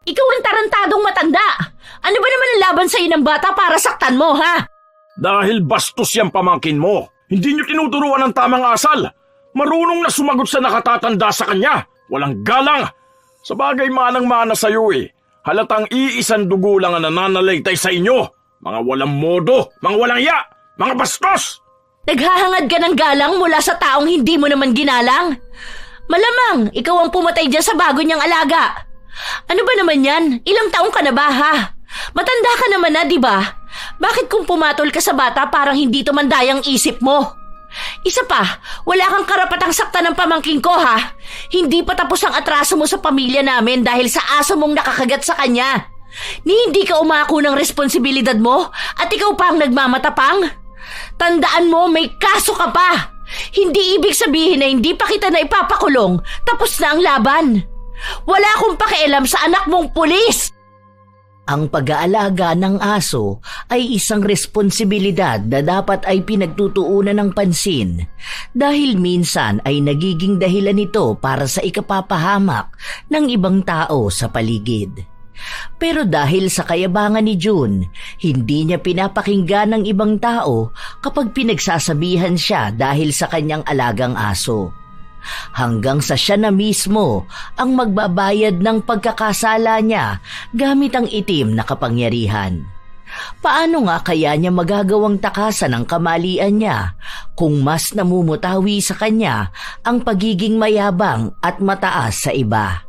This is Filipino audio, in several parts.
Ikaw ang tarantadong matanda. Ano ba naman ang laban sa'yo ng bata para saktan mo, ha? Dahil bastos yung pamangkin mo. Hindi niyo tinuturuan ng tamang asal. Marunong na sumagot sa nakatatanda sa kanya. Walang galang. Sa bagay manang-mana sa'yo eh. Halatang iisang dugo lang ang nananalaytay sa inyo. Mga walang modo, mga walang ya, mga bastos! Naghahangad ka ng galang mula sa taong hindi mo naman ginalang? Malamang, ikaw ang pumatay dyan sa bago niyang alaga. Ano ba naman yan? Ilang taong ka na ba, ha? Matanda ka naman na, di ba? Bakit kung pumatol ka sa bata parang hindi tumandayang isip mo? Isa pa, wala kang karapatang saktan ng pamangkin ko, ha? Hindi pa tapos ang atraso mo sa pamilya namin dahil sa aso mong nakakagat sa kanya. Hindi ka umako ng responsibilidad mo at ikaw pa ang nagmamatapang? Tandaan mo, may kaso ka pa. Hindi ibig sabihin na hindi pa kita na ipapakulong, tapos na ang laban. Wala akong pakialam sa anak mong pulis. Ang pag-aalaga ng aso ay isang responsibilidad na dapat ay pinagtutuunan ng pansin dahil minsan ay nagiging dahilan nito para sa ikapapahamak ng ibang tao sa paligid. Pero dahil sa kayabangan ni June, hindi niya pinapakinggan ng ibang tao kapag pinagsasabihan siya dahil sa kanyang alagang aso. Hanggang sa siya na mismo ang magbabayad ng pagkakasala niya gamit ang itim na kapangyarihan. Paano nga kaya niya magagawang takasan ang kamalian niya kung mas namumutawi sa kanya ang pagiging mayabang at mataas sa iba?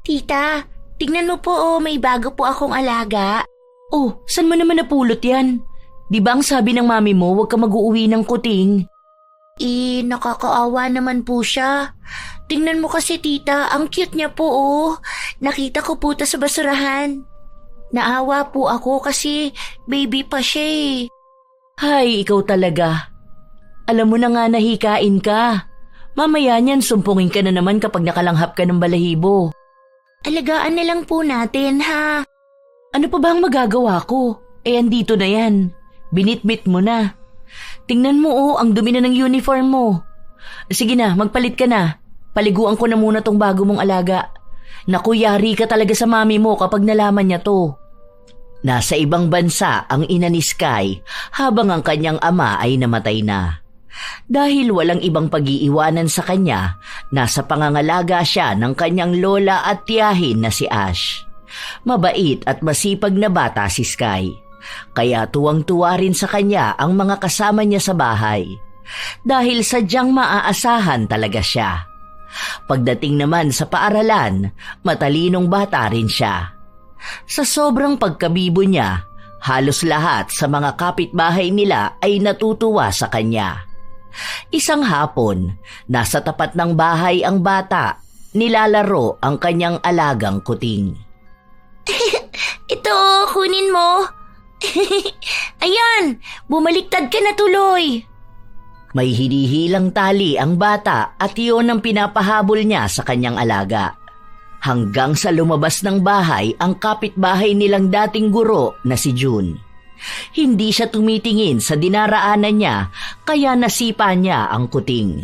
Tita, tingnan mo po, may bago po akong alaga. Oh, saan mo naman napulot yan? Di ba ang sabi ng mami mo, huwag ka mag-uuwi ng kuting? Nakakaawa naman po siya. Tingnan mo kasi, tita, ang cute niya po, oh. Nakita ko po sa basurahan. Naawa po ako kasi baby pa siya eh. Hay, ikaw talaga. Alam mo na nga nahikain ka. Mamaya niyan, sumpungin ka na naman kapag nakalanghap ka ng balahibo. Alagaan na lang po natin, ha? Ano pa ba ang magagawa ko? Andito na yan. Binitbit mo na. Tingnan mo, ang dumi na ng uniform mo. Sige na, magpalit ka na. Paliguan ko na muna tong bago mong alaga. Naku, yari ka talaga sa mami mo kapag nalaman niya to. Nasa ibang bansa ang ina ni Sky habang ang kanyang ama ay namatay na. Dahil walang ibang pag-iiwanan sa kanya, nasa pangangalaga siya ng kanyang lola at tiyahin na si Ash. Mabait at masipag na bata si Sky. Kaya tuwang-tuwa rin sa kanya ang mga kasama niya sa bahay. Dahil sadyang maaasahan talaga siya. Pagdating naman sa paaralan, matalinong bata rin siya. Sa sobrang pagkabibo niya, halos lahat sa mga kapitbahay nila ay natutuwa sa kanya. Isang hapon, nasa tapat ng bahay ang bata, nilalaro ang kanyang alagang kuting. Ito, kunin mo. Ayan, bumaliktad ka na tuloy. May hinihilang tali ang bata at iyon ang pinapahabol niya sa kanyang alaga. Hanggang sa lumabas ng bahay ang kapitbahay nilang dating guro na si June. Hindi siya tumitingin sa dinaraanan niya kaya nasipa niya ang kuting.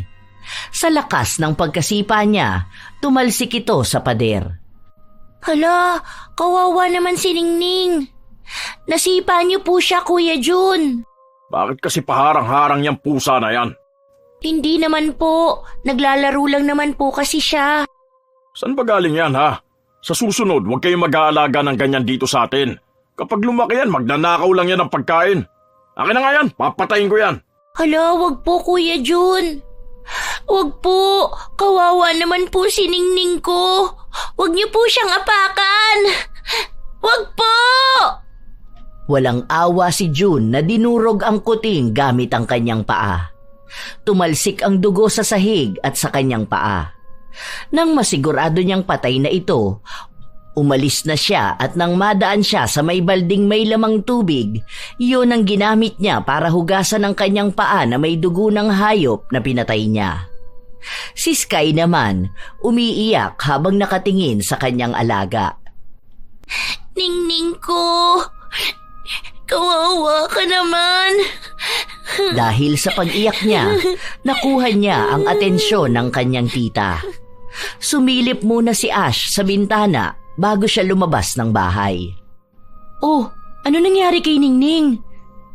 Sa lakas ng pagkasipa niya, tumalsik ito sa pader. Hala, kawawa naman si Ningning. Nasipa niyo po siya, Kuya June. Bakit kasi paharang-harang yung pusa na yan? Hindi naman po. Naglalaro lang naman po kasi siya. Saan ba galing yan, ha? Sa susunod, huwag kayong mag-aalaga ng ganyan dito sa atin. Kapag lumaki yan, magnanakaw lang yan ng pagkain. Akin na nga yan, papatayin ko yan. Hala, wag po, Kuya June. Wag po, kawawa naman po si Ningning ko. Wag niyo po siyang apakan. Wag po! Walang awa si June na dinurog ang kuting gamit ang kanyang paa. Tumalsik ang dugo sa sahig at sa kanyang paa. Nang masigurado niyang patay na ito, umalis na siya at nang madaan siya sa may balding may lamang tubig, yun ang ginamit niya para hugasan ang kanyang paa na may dugo ng hayop na pinatay niya. Si Sky naman, umiiyak habang nakatingin sa kanyang alaga. Ningning ko, kawawa ka naman. Dahil sa pag-iyak niya, nakuha niya ang atensyon ng kanyang tita. Sumilip muna si Ash sa bintana bago siya lumabas ng bahay. Oh, ano nangyari kay Ningning?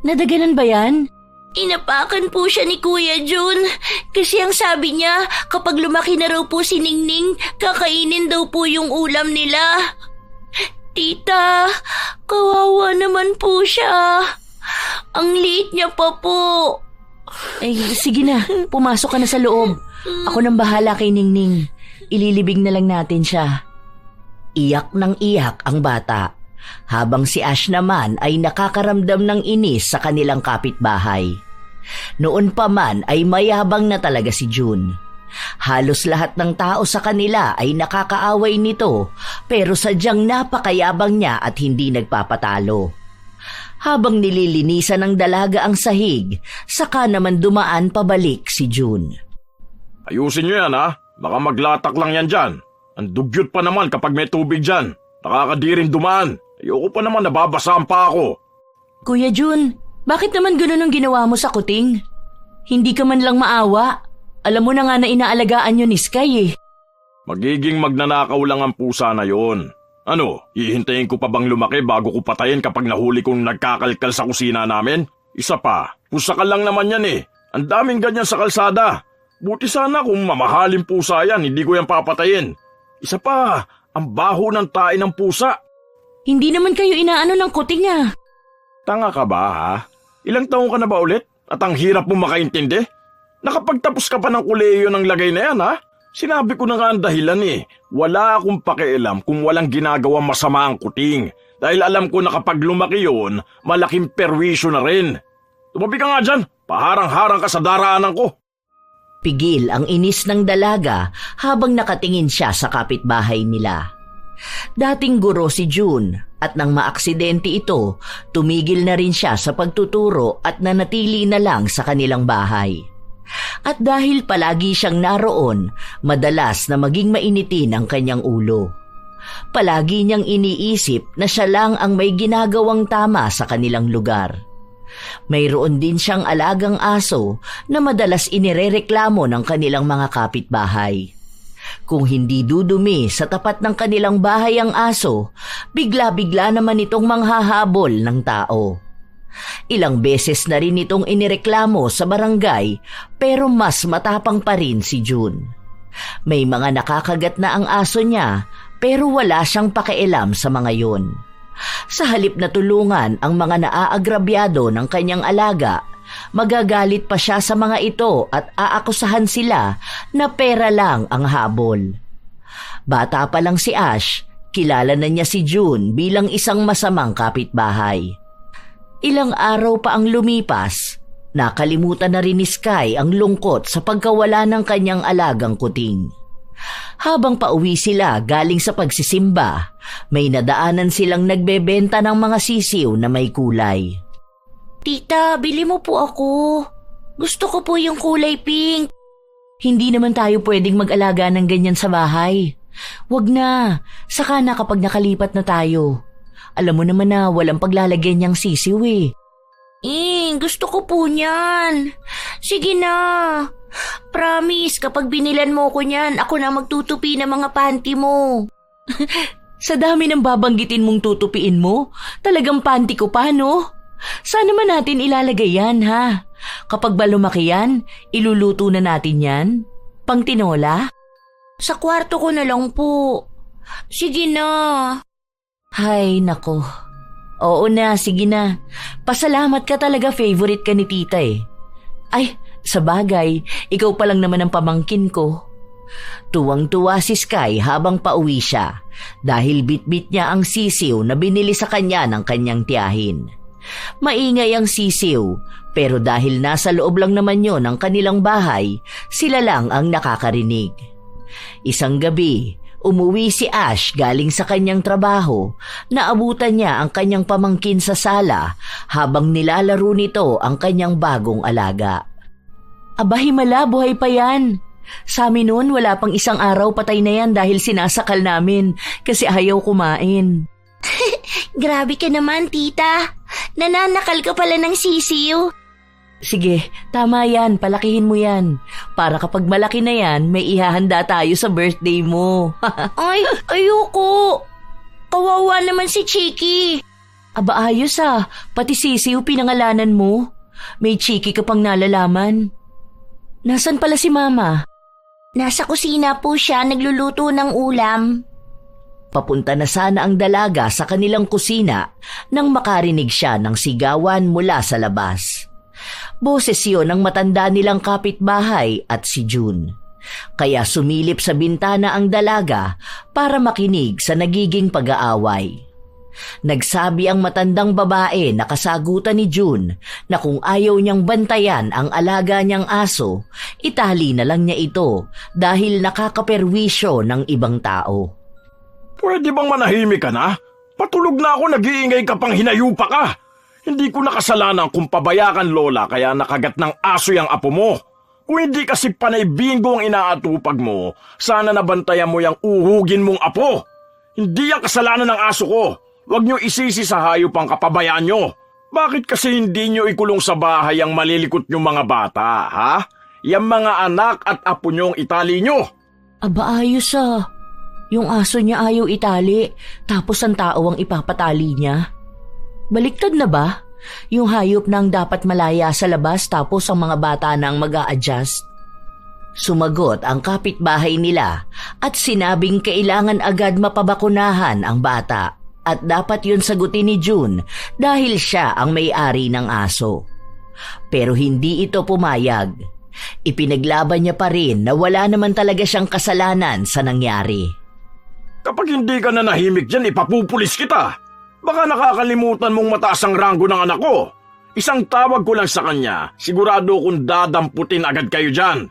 Nadaganan ba yan? Inapakan po siya ni Kuya Jun. Kasi ang sabi niya, kapag lumaki na raw po si Ningning, kakainin daw po yung ulam nila. Tita, kawawa naman po siya. Ang liit niya pa po. Eh, sige na, pumasok ka na sa loob. Ako nang bahala kay Ningning. Ililibing na lang natin siya. Iyak ng iyak ang bata, habang si Ash naman ay nakakaramdam ng inis sa kanilang kapitbahay. Noon pa man ay mayabang na talaga si June. Halos lahat ng tao sa kanila ay nakakaaway nito, pero sadyang napakayabang niya at hindi nagpapatalo. Habang nililinisan ng dalaga ang sahig, saka naman dumaan pabalik si June. Ayusin nyo yan ha, baka maglatak lang yan dyan. Ang dugyot pa naman kapag may tubig dyan. Nakakadirin dumaan. Ayoko pa naman nababasaan pa ako. Kuya June, bakit naman ganun ang ginawa mo sa kuting? Hindi ka man lang maawa. Alam mo na nga na inaalagaan yun ni Sky eh. Magiging magnanakaw lang ang pusa na yon. Ano, hihintayin ko pa bang lumaki bago ko patayin kapag nahuli kong nagkakalkal sa kusina namin? Isa pa, pusa ka lang naman yan eh. Ang daming ganyan sa kalsada. Buti sana kung mamahaling pusa yan, hindi ko yan papatayin. Isa pa, ang baho ng tae ng pusa. Hindi naman kayo inaano ng kuting ah. Tanga ka ba ha? Ilang taon ka na ba ulit? At ang hirap mo makaintindi? Nakapagtapos ka pa ng kolehiyo ng lagay na yan ha? Sinabi ko na nga ang dahilan eh. Wala akong pakialam kung walang ginagawang masama ang kuting. Dahil alam ko na kapag lumaki yun, malaking perwisyo na rin. Tumabi ka nga dyan, paharang-harang ka sa daraanan ko. Pigil ang inis ng dalaga habang nakatingin siya sa kapitbahay nila. Dating guro si June at nang maaksidente ito, tumigil na rin siya sa pagtuturo at nanatili na lang sa kanilang bahay. At dahil palagi siyang naroon, madalas na maging mainitin ang kanyang ulo. Palagi niyang iniisip na siya lang ang may ginagawang tama sa kanilang lugar. Mayroon din siyang alagang aso na madalas inirereklamo ng kanilang mga kapitbahay. Kung hindi dudumi sa tapat ng kanilang bahay ang aso, bigla-bigla naman itong manghahabol ng tao. Ilang beses na rin itong inireklamo sa barangay pero mas matapang pa rin si June. May mga nakakagat na ang aso niya pero wala siyang pakialam sa mga yon. Sa halip na tulungan ang mga naaagrabyado ng kanyang alaga, magagalit pa siya sa mga ito at aakusahan sila na pera lang ang habol. Bata pa lang si Ash, kilala na niya si June bilang isang masamang kapitbahay. Ilang araw pa ang lumipas, nakalimutan na rin ni Sky ang lungkot sa pagkawala ng kanyang alagang kuting. Habang pauwi sila galing sa pagsisimba, may nadaanan silang nagbebenta ng mga sisiw na may kulay. Tita, bili mo po ako. Gusto ko po yung kulay pink. Hindi naman tayo pwedeng mag-alaga ng ganyan sa bahay. Wag na, saka na kapag nakalipat na tayo. Alam mo naman na walang paglalagyan niyang sisiw eh. Gusto ko po niyan. Sige na. Promise, kapag binilan mo ko niyan, ako na magtutupi ng mga panty mo. Sa dami ng babanggitin mong tutupiin mo, talagang panty ko pa, no? Saan naman natin ilalagay yan, ha? Kapag ba lumaki yan, iluluto na natin yan? Pang tinola? Sa kwarto ko na lang po. Sige na. Hay, nako. Oo na, sige na. Pasalamat ka talaga, favorite ka ni tita eh. Ay, sa bagay, ikaw pa lang naman ang pamangkin ko. Tuwang-tuwa si Sky habang pauwi siya dahil bitbit niya ang sisiw na binili sa kanya ng kanyang tiyahin. Maingay ang sisiw, pero dahil nasa loob lang naman yon ng kanilang bahay, sila lang ang nakakarinig. Isang gabi, umuwi si Ash galing sa kanyang trabaho. Naabutan niya ang kanyang pamangkin sa sala habang nilalaro nito ang kanyang bagong alaga. Aba, himala, buhay pa yan. Sa amin noon, wala pang isang araw patay na yan dahil sinasakal namin kasi ayaw kumain. Grabe ka naman, tita. Nananakal ka pala ng sisiw. Sige, tama yan, palakihin mo yan. Para kapag malaki na yan, may ihahanda tayo sa birthday mo. Ay, ayoko. Kawawa naman si Chiki. Aba ayos pati Sisiw pinangalanan mo. May Chiki ka pang nalalaman. Nasaan pala si Mama? Nasa kusina po siya, nagluluto ng ulam. Papunta na sana ang dalaga sa kanilang kusina nang makarinig siya ng sigawan mula sa labas. Boses yun ng matanda nilang kapitbahay at si June. Kaya sumilip sa bintana ang dalaga para makinig sa nagiging pag-aaway. Nagsabi ang matandang babae na kasagutan ni June na kung ayaw niyang bantayan ang alaga niyang aso, itali na lang niya ito dahil nakakaperwisyo ng ibang tao. Pwede bang manahimik ka na? Patulog na ako, nag-iingay ka pang hinayupa ka. Hindi ko nakasalanan kung pabayakan lola kaya nakagat ng aso yung apo mo. Kung hindi kasi panay bingo ang inaatupag mo, sana nabantayan mo yung uhugin mong apo. Hindi ang kasalanan ng aso ko. Huwag niyo isisi sa hayop ang kapabayaan niyo. Bakit kasi hindi niyo ikulong sa bahay ang malilikot niyong mga bata, ha? Yang mga anak at apo niyong itali niyo. Aba ayos Yung aso niya ayaw itali, tapos ang tao ang ipapatali niya. Baliktad na ba? Yung hayop nang dapat malaya sa labas tapos ang mga bata nang mag-a-adjust? Sumagot ang kapitbahay nila at sinabing kailangan agad mapabakunahan ang bata at dapat yun sagutin ni June dahil siya ang may-ari ng aso. Pero hindi ito pumayag. Ipinaglaban niya pa rin na wala naman talaga siyang kasalanan sa nangyari. Kapag hindi ka na nahimik dyan, ipapupulis kita. Baka nakakalimutan mong mataas ang ranggo ng anak ko. Isang tawag ko lang sa kanya, sigurado kung dadamputin agad kayo dyan.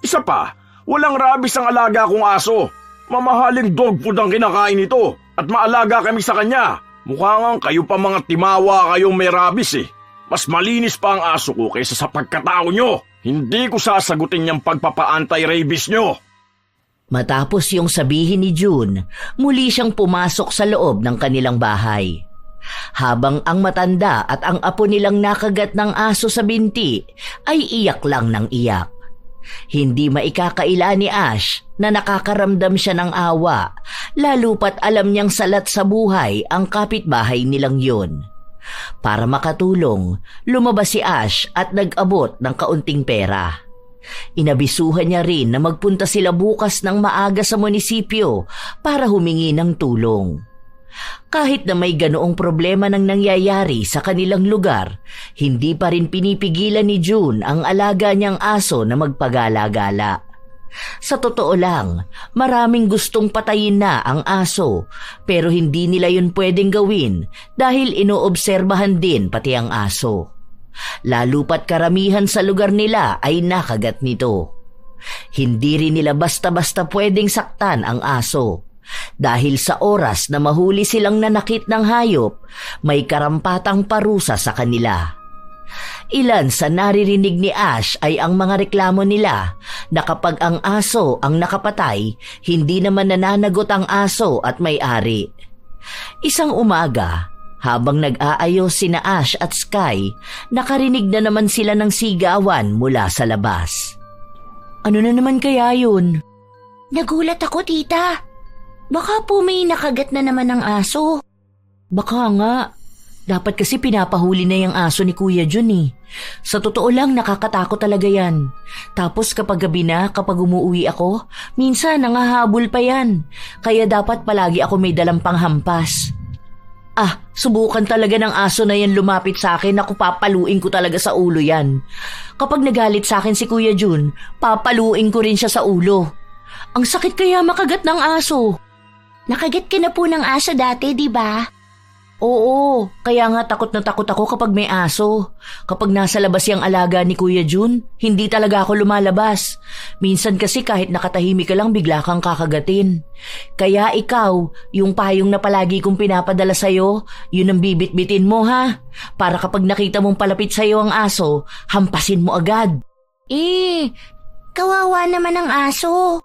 Isa pa, walang rabies ang alaga kong aso. Mamahaling dog food ang kinakain nito at maalaga kami sa kanya. Mukhang kayo pa mga timawa kayong may rabies eh. Mas malinis pa ang aso ko kaysa sa pagkatao nyo. Hindi ko sasagutin yung pagpapa-anti-rabies nyo. Matapos yung sabihin ni June, muli siyang pumasok sa loob ng kanilang bahay. Habang ang matanda at ang apo nilang nakagat ng aso sa binti ay iyak lang ng iyak. Hindi maikakaila ni Ash na nakakaramdam siya ng awa, lalo pat alam niyang salat sa buhay ang kapitbahay nilang yun. Para makatulong, lumabas si Ash at nag-abot ng kaunting pera. Inabisuhan niya rin na magpunta sila bukas ng maaga sa munisipyo para humingi ng tulong. Kahit na may ganoong problema nang nangyayari sa kanilang lugar, hindi pa rin pinipigilan ni June ang alaga niyang aso na magpagala-gala. Sa totoo lang, maraming gustong patayin na ang aso pero hindi nila yun pwedeng gawin dahil inoobserbahan din pati ang aso. Lalo pat karamihan sa lugar nila ay nakagat nito. Hindi rin nila basta-basta pwedeng saktan ang aso. Dahil sa oras na mahuli silang nanakit ng hayop, may karampatang parusa sa kanila. Ilan sa naririnig ni Ash ay ang mga reklamo nila na kapag ang aso ang nakapatay, hindi naman nananagot ang aso at may-ari. Isang umaga, habang nag-aayos sina Ash at Sky, nakarinig na naman sila ng sigawan mula sa labas. Ano na naman kaya yun? Nagulat ako, tita. Baka po may nakagat na naman ng aso. Baka nga. Dapat kasi pinapahuli na yung aso ni Kuya Jun eh. Sa totoo lang, nakakatakot talaga yan. Tapos kapag gabi na, kapag umuwi ako, minsan nangahabol pa yan. Kaya dapat palagi ako may dalang panghampas. Subukan talaga ng aso na yan lumapit sa akin, ako papaluin ko talaga sa ulo yan. Kapag nagalit sa akin si Kuya Jun, papaluin ko rin siya sa ulo. Ang sakit kaya makagat ng aso. Nakagat ka na po ng aso dati, di ba? Oo, kaya nga takot na takot ako kapag may aso. Kapag nasa labas yung alaga ni Kuya Jun, hindi talaga ako lumalabas. Minsan kasi kahit nakatahimik ka lang bigla kang kakagatin. Kaya ikaw, yung payong na palagi kong pinapadala sa'yo, yun ang bibit-bitin mo ha. Para kapag nakita mong palapit sa'yo ang aso, hampasin mo agad. Kawawa naman ang aso.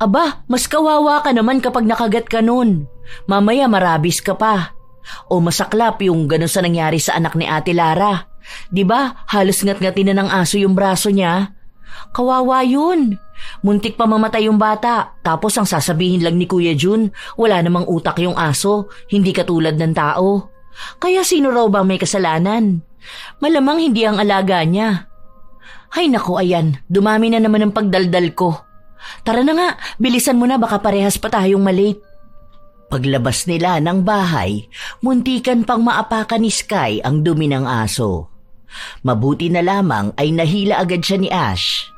Aba, mas kawawa ka naman kapag nakagat ka nun. Mamaya marabis ka pa. O masaklap yung gano'n sa nangyari sa anak ni Ate Lara. 'Di ba? Halos ngat-ngatin na ng aso yung braso niya. Kawawa yun. Muntik pa mamatay yung bata. Tapos ang sasabihin lang ni Kuya Jun, wala namang utak yung aso, hindi katulad ng tao. Kaya sino raw ba may kasalanan? Malamang hindi ang alaga niya. Ay naku, ayan, dumami na naman ang pagdaldal ko. Tara na nga, bilisan mo na, baka parehas pa tayong malate. Paglabas nila ng bahay, muntikan pang maapakan ni Sky ang dumi ng aso. Mabuti na lamang ay nahila agad siya ni Ash.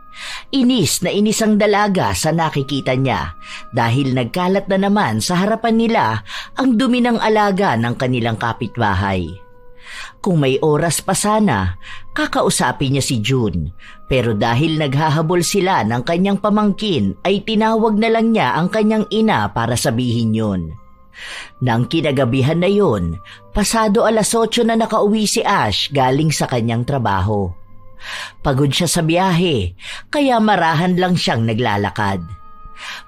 Inis na inis ang dalaga sa nakikita niya dahil nagkalat na naman sa harapan nila ang dumi ng alaga ng kanilang kapitbahay. Kung may oras pa sana, kakausapin niya si June. Pero dahil naghahabol sila ng kanyang pamangkin, ay tinawag na lang niya ang kanyang ina para sabihin yun. Nang kinagabihan na yun, pasado 8:00 na nakauwi si Ash galing sa kanyang trabaho. Pagod siya sa biyahe, kaya marahan lang siyang naglalakad.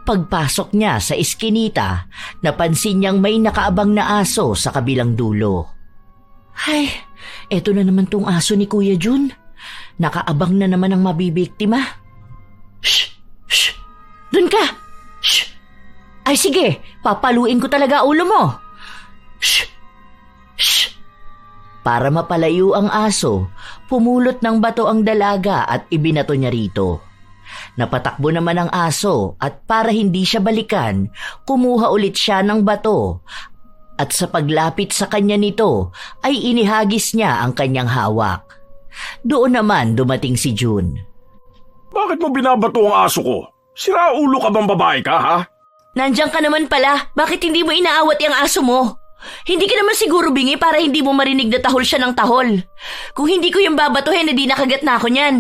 Pagpasok niya sa iskinita, napansin niyang may nakaabang na aso sa kabilang dulo. Ay, eto na naman tong aso ni Kuya Jun. Nakaabang na naman ang mabibiktima. Shh! Shh! Dun ka! Shh! Ay sige, papaluin ko talaga ulo mo. Shh! Shh! Para mapalayo ang aso, pumulot ng bato ang dalaga at ibinato niya rito. Napatakbo naman ang aso at para hindi siya balikan, kumuha ulit siya ng bato. At sa paglapit sa kanya nito, ay inihagis niya ang kanyang hawak. Doon naman dumating si June. Bakit mo binabato ang aso ko? Siraulo ka bang babae ka, ha? Nandiyan ka naman pala. Bakit hindi mo inaawat yung aso mo? Hindi ka naman siguro bingi para hindi mo marinig na tahol siya ng tahol. Kung hindi ko yung babatuhin, hindi nakagat na ako niyan.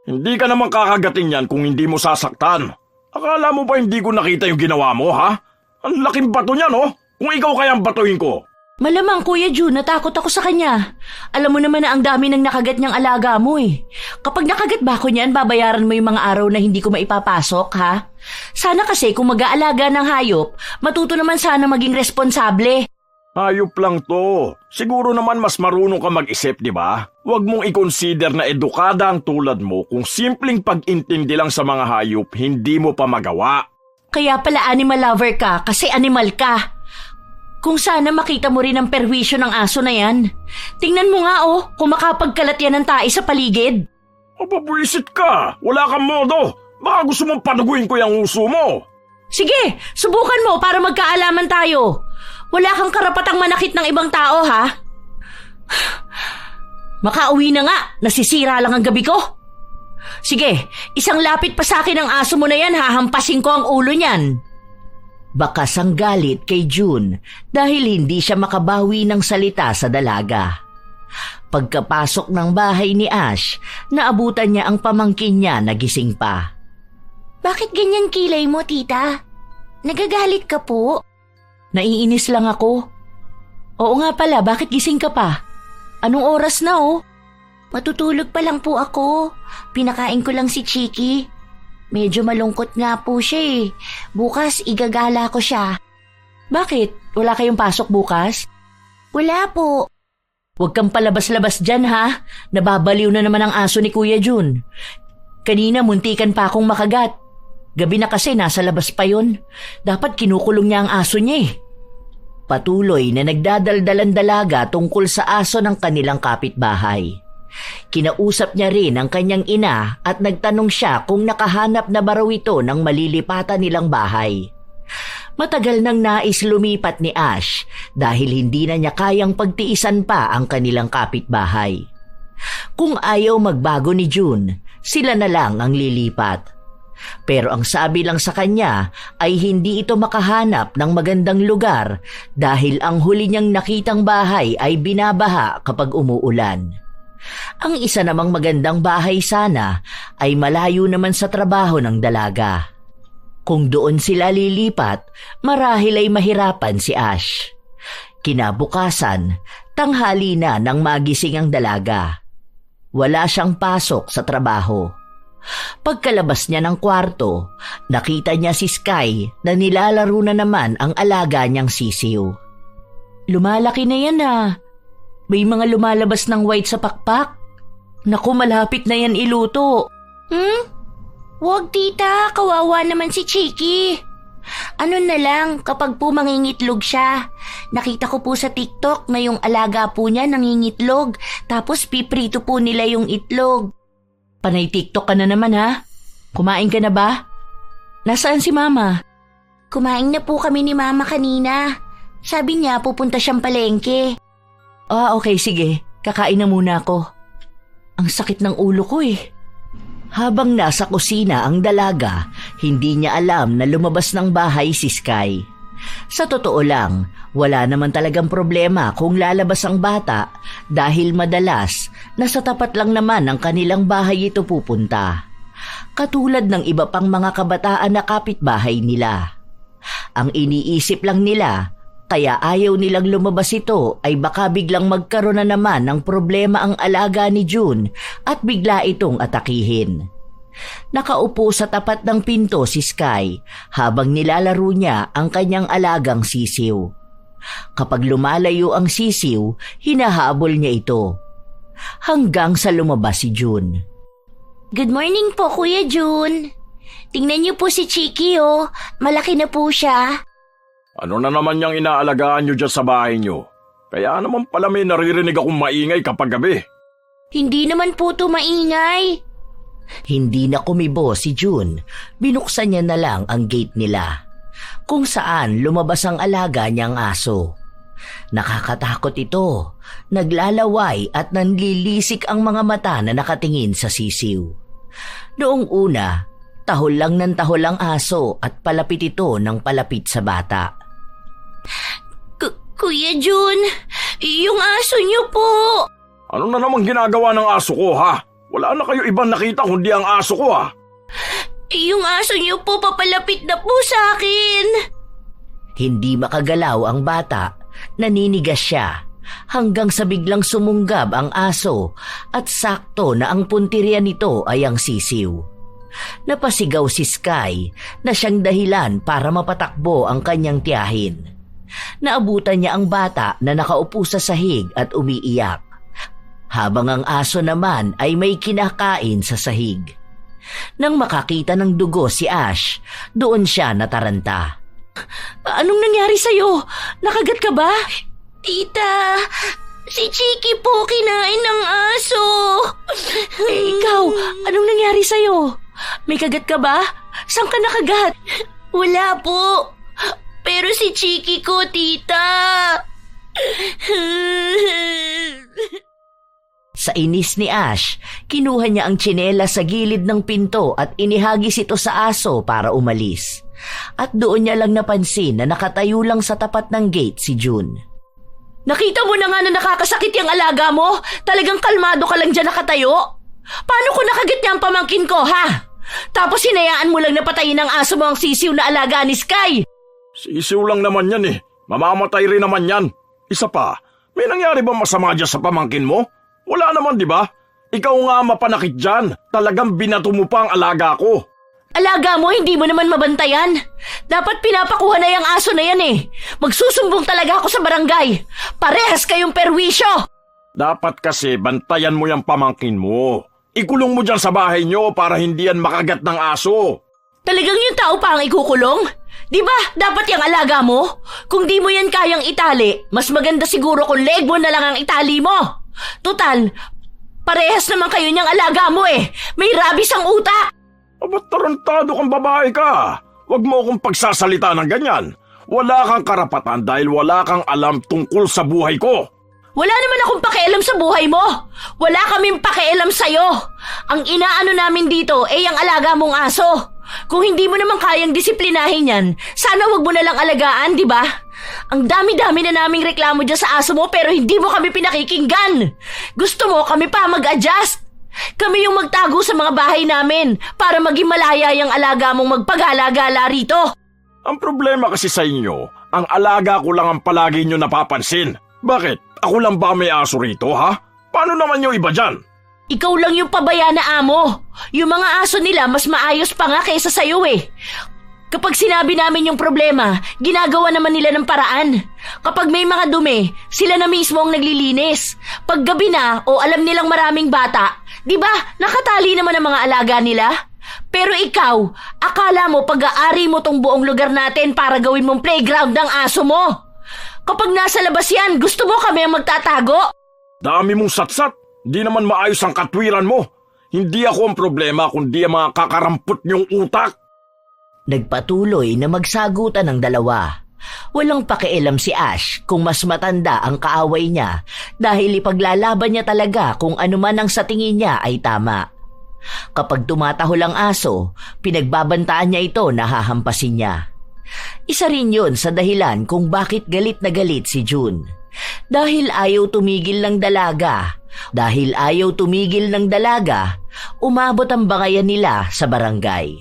Hindi ka naman kakagatin yan kung hindi mo sasaktan. Akala mo ba hindi ko nakita yung ginawa mo, ha? Ang laking bato niya, no? Kung ikaw kaya ang batuhin ko. Malamang, Kuya Jun, natakot ako sa kanya. Alam mo naman na ang dami ng nakagat niyang alaga mo eh. Kapag nakagat ba ako niyan, babayaran mo yung mga araw na hindi ko maipapasok, ha? Sana kasi kung mag-aalaga ng hayop, matuto naman sana maging responsable. Hayop lang to. Siguro naman mas marunong ka mag-isip, di ba? Huwag mong i-consider na edukada ang tulad mo kung simpleng pag-intindi lang sa mga hayop, hindi mo pa magawa. Kaya pala animal lover ka kasi animal ka. Kung sana makita mo rin ang perwisyo ng aso na yan. Tingnan mo nga kung makapagkalat yan ng tae sa paligid. Mapabwisit ka. Wala kang modo. Baka gusto mong panuguin ko yung uso mo. Sige, subukan mo para magkaalaman tayo. Wala kang karapatang manakit ng ibang tao, ha? Makauwi na nga, nasisira lang ang gabi ko. Sige, isang lapit pa sa akin ang aso mo na yan, hahampasin ko ang ulo niyan. Bakas ang galit kay June dahil hindi siya makabawi ng salita sa dalaga. Pagkapasok ng bahay ni Ash, naabutan niya ang pamangkin niya na gising pa. Bakit ganyan kilay mo, tita? Nagagalit ka po? Naiinis lang ako. Oo nga pala, bakit gising ka pa? Anong oras na Matutulog pa lang po ako. Pinakain ko lang si Chiki. Medyo malungkot nga po siya eh. Bukas igagala ko siya. Bakit? Wala kayong pasok bukas? Wala po. Huwag kang palabas-labas dyan ha. Nababaliw na naman ang aso ni Kuya Jun. Kanina muntikan pa akong makagat. Gabi na kasi nasa labas pa yun. Dapat kinukulong niya ang aso niya eh. Patuloy na nagdadaldalan dalaga tungkol sa aso ng kanilang kapitbahay. Kinausap niya rin ang kanyang ina at nagtanong siya kung nakahanap na ba raw ito ng malilipatan nilang bahay. Matagal nang nais lumipat ni Ash dahil hindi na niya kayang pagtiisan pa ang kanilang kapitbahay. Kung ayaw magbago ni June, sila na lang ang lilipat. Pero ang sabi lang sa kanya ay hindi ito makahanap ng magandang lugar dahil ang huli niyang nakitang bahay ay binabaha kapag umuulan. Ang isa namang magandang bahay sana ay malayo naman sa trabaho ng dalaga. Kung doon sila lilipat, marahil ay mahirapan si Ash. Kinabukasan, tanghali na nang magising ang dalaga. Wala siyang pasok sa trabaho. Pagkalabas niya ng kwarto, nakita niya si Sky na nilalaro na naman ang alaga niyang sisiw. Lumalaki na yan May mga lumalabas ng white sa pakpak. Naku, malapit na yan iluto. Huwag tita, kawawa naman si Chiki. Ano na lang kapag po mangingitlog siya. Nakita ko po sa TikTok na yung alaga po niya nangingitlog tapos piprito po nila yung itlog. Panay TikTok ka na naman ha? Kumain ka na ba? Nasaan si Mama? Kumain na po kami ni Mama kanina. Sabi niya pupunta siyang palengke. Okay, sige. Kakain na muna ako. Ang sakit ng ulo ko eh. Habang nasa kusina ang dalaga, hindi niya alam na lumabas ng bahay si Sky. Sa totoo lang, wala naman talagang problema kung lalabas ang bata dahil madalas nasa tapat lang naman ng kanilang bahay ito pupunta. Katulad ng iba pang mga kabataan na kapitbahay nila. Ang iniisip lang nila, kaya ayaw nilang lumabas ito ay baka biglang magkaroon na naman ng problema ang alaga ni June at bigla itong atakihin. Nakaupo sa tapat ng pinto si Sky habang nilalaro niya ang kanyang alagang sisiw. Kapag lumalayo ang sisiw, hinahabol niya ito. Hanggang sa lumabas si June. Good morning po, Kuya June. Tingnan niyo po si Chiki oh. Malaki na po siya. Ano na naman yung inaalagaan nyo dyan sa bahay nyo? Kaya naman pala may naririnig akong maingay kapag gabi. Hindi naman po ito maingay. Hindi na kumibo si June. Binuksan niya na lang ang gate nila, kung saan lumabas ang alaga niyang aso. Nakakatakot ito. Naglalaway at nanlilisik ang mga mata na nakatingin sa sisiw. Noong una, tahol lang ng tahol ang aso at palapit ito ng palapit sa bata. Kuya June, yung aso niyo po. Ano na namang ginagawa ng aso ko, ha? Wala na kayo ibang nakita kundi ang aso ko, ha? Yung aso niyo po papalapit na po sa akin. Hindi makagalaw ang bata. Naninigas siya hanggang sa biglang sumunggab ang aso at sakto na ang puntirya nito ay ang sisiw. Napasigaw si Sky na siyang dahilan para mapatakbo ang kanyang tiyahin. Naabutan niya ang bata na nakaupo sa sahig at umiiyak, habang ang aso naman ay may kinakain sa sahig. Nang makakita ng dugo si Ash, doon siya nataranta. Anong nangyari sa'yo? Nakagat ka ba? Tita, si Chiki po kinain ng aso. Ikaw, anong nangyari sa'yo? May kagat ka ba? Saan ka nakagat? Wala po. Pero si Chiki ko, tita. Sa inis ni Ash, kinuha niya ang tsinelas sa gilid ng pinto at inihagis ito sa aso para umalis. At doon niya lang napansin na nakatayo lang sa tapat ng gate si June. Nakita mo na nga na nakakasakit yung alaga mo? Talagang kalmado ka lang dyan nakatayo? Paano kung nakagat niya ang pamangkin ko, ha? Tapos hinayaan mo lang na patayin ng aso mo ang sisiw na alaga ni Sky. Sisiw lang naman yan eh. Mamamatay rin naman yan. Isa pa, may nangyari ba masama dyan sa pamangkin mo? Wala naman, di ba? Ikaw nga mapanakit dyan. Talagang binato mo pa ang alaga ko. Alaga mo, hindi mo naman mabantayan. Dapat pinapakuha na yung aso na yan eh. Magsusumbong talaga ako sa barangay. Parehas kayong perwisyo. Dapat kasi bantayan mo yung pamangkin mo. Ikulong mo dyan sa bahay nyo para hindi yan makagat ng aso. Talagang yung tao pa ang ikukulong? Di ba dapat yung alaga mo? Kung di mo yan kayang itali, mas maganda siguro kung leg mo na lang ang itali mo. Tutal, parehas naman kayo niyang alaga mo eh. May rabies ang utak. Ba't tarantado kang babae ka? Huwag mo akong pagsasalita ng ganyan. Wala kang karapatan dahil wala kang alam tungkol sa buhay ko. Wala naman akong pakialam sa buhay mo. Wala kaming pakialam sa'yo. Ang inaano namin dito ay ang alaga mong aso. Kung hindi mo naman kayang disiplinahin yan, sana wag mo na lang alagaan, di ba? Ang dami-dami na naming reklamo dyan sa aso mo pero hindi mo kami pinakikinggan. Gusto mo kami pa mag-adjust. Kami yung magtago sa mga bahay namin para maging malaya yung alaga mong magpagala-gala rito. Ang problema kasi sa inyo, ang alaga ko lang ang palagi nyo napapansin. Bakit? Ako lang ba may aso rito, ha? Paano naman yung iba dyan? Ikaw lang yung pabaya na amo. Yung mga aso nila mas maayos pa nga kaysa sa'yo eh. Kapag sinabi namin yung problema, ginagawa naman nila ng paraan. Kapag may mga dumi, sila na mismo ang naglilinis. Pag gabi na o alam nilang maraming bata, di ba nakatali naman ang mga alaga nila? Pero ikaw, akala mo pag-aari mo tong buong lugar natin para gawin mong playground ng aso mo. Kapag nasa labas yan, gusto mo kami ang magtatago? Dami mong satsat. Di naman maayos ang katwiran mo. Hindi ako ang problema kundi ang mga kakarampot niyong utak. Nagpatuloy na magsagutan ng dalawa. Walang pakialam si Ash kung mas matanda ang kaaway niya dahil ipaglalaban niya talaga kung ano man ang sa tingin niya ay tama. Kapag tumatahol ang aso, pinagbabantaan niya ito na hahampasin niya. Isa rin yun sa dahilan kung bakit galit na galit si June. Dahil ayaw tumigil ng dalaga. Umabot ang bangayan nila sa barangay.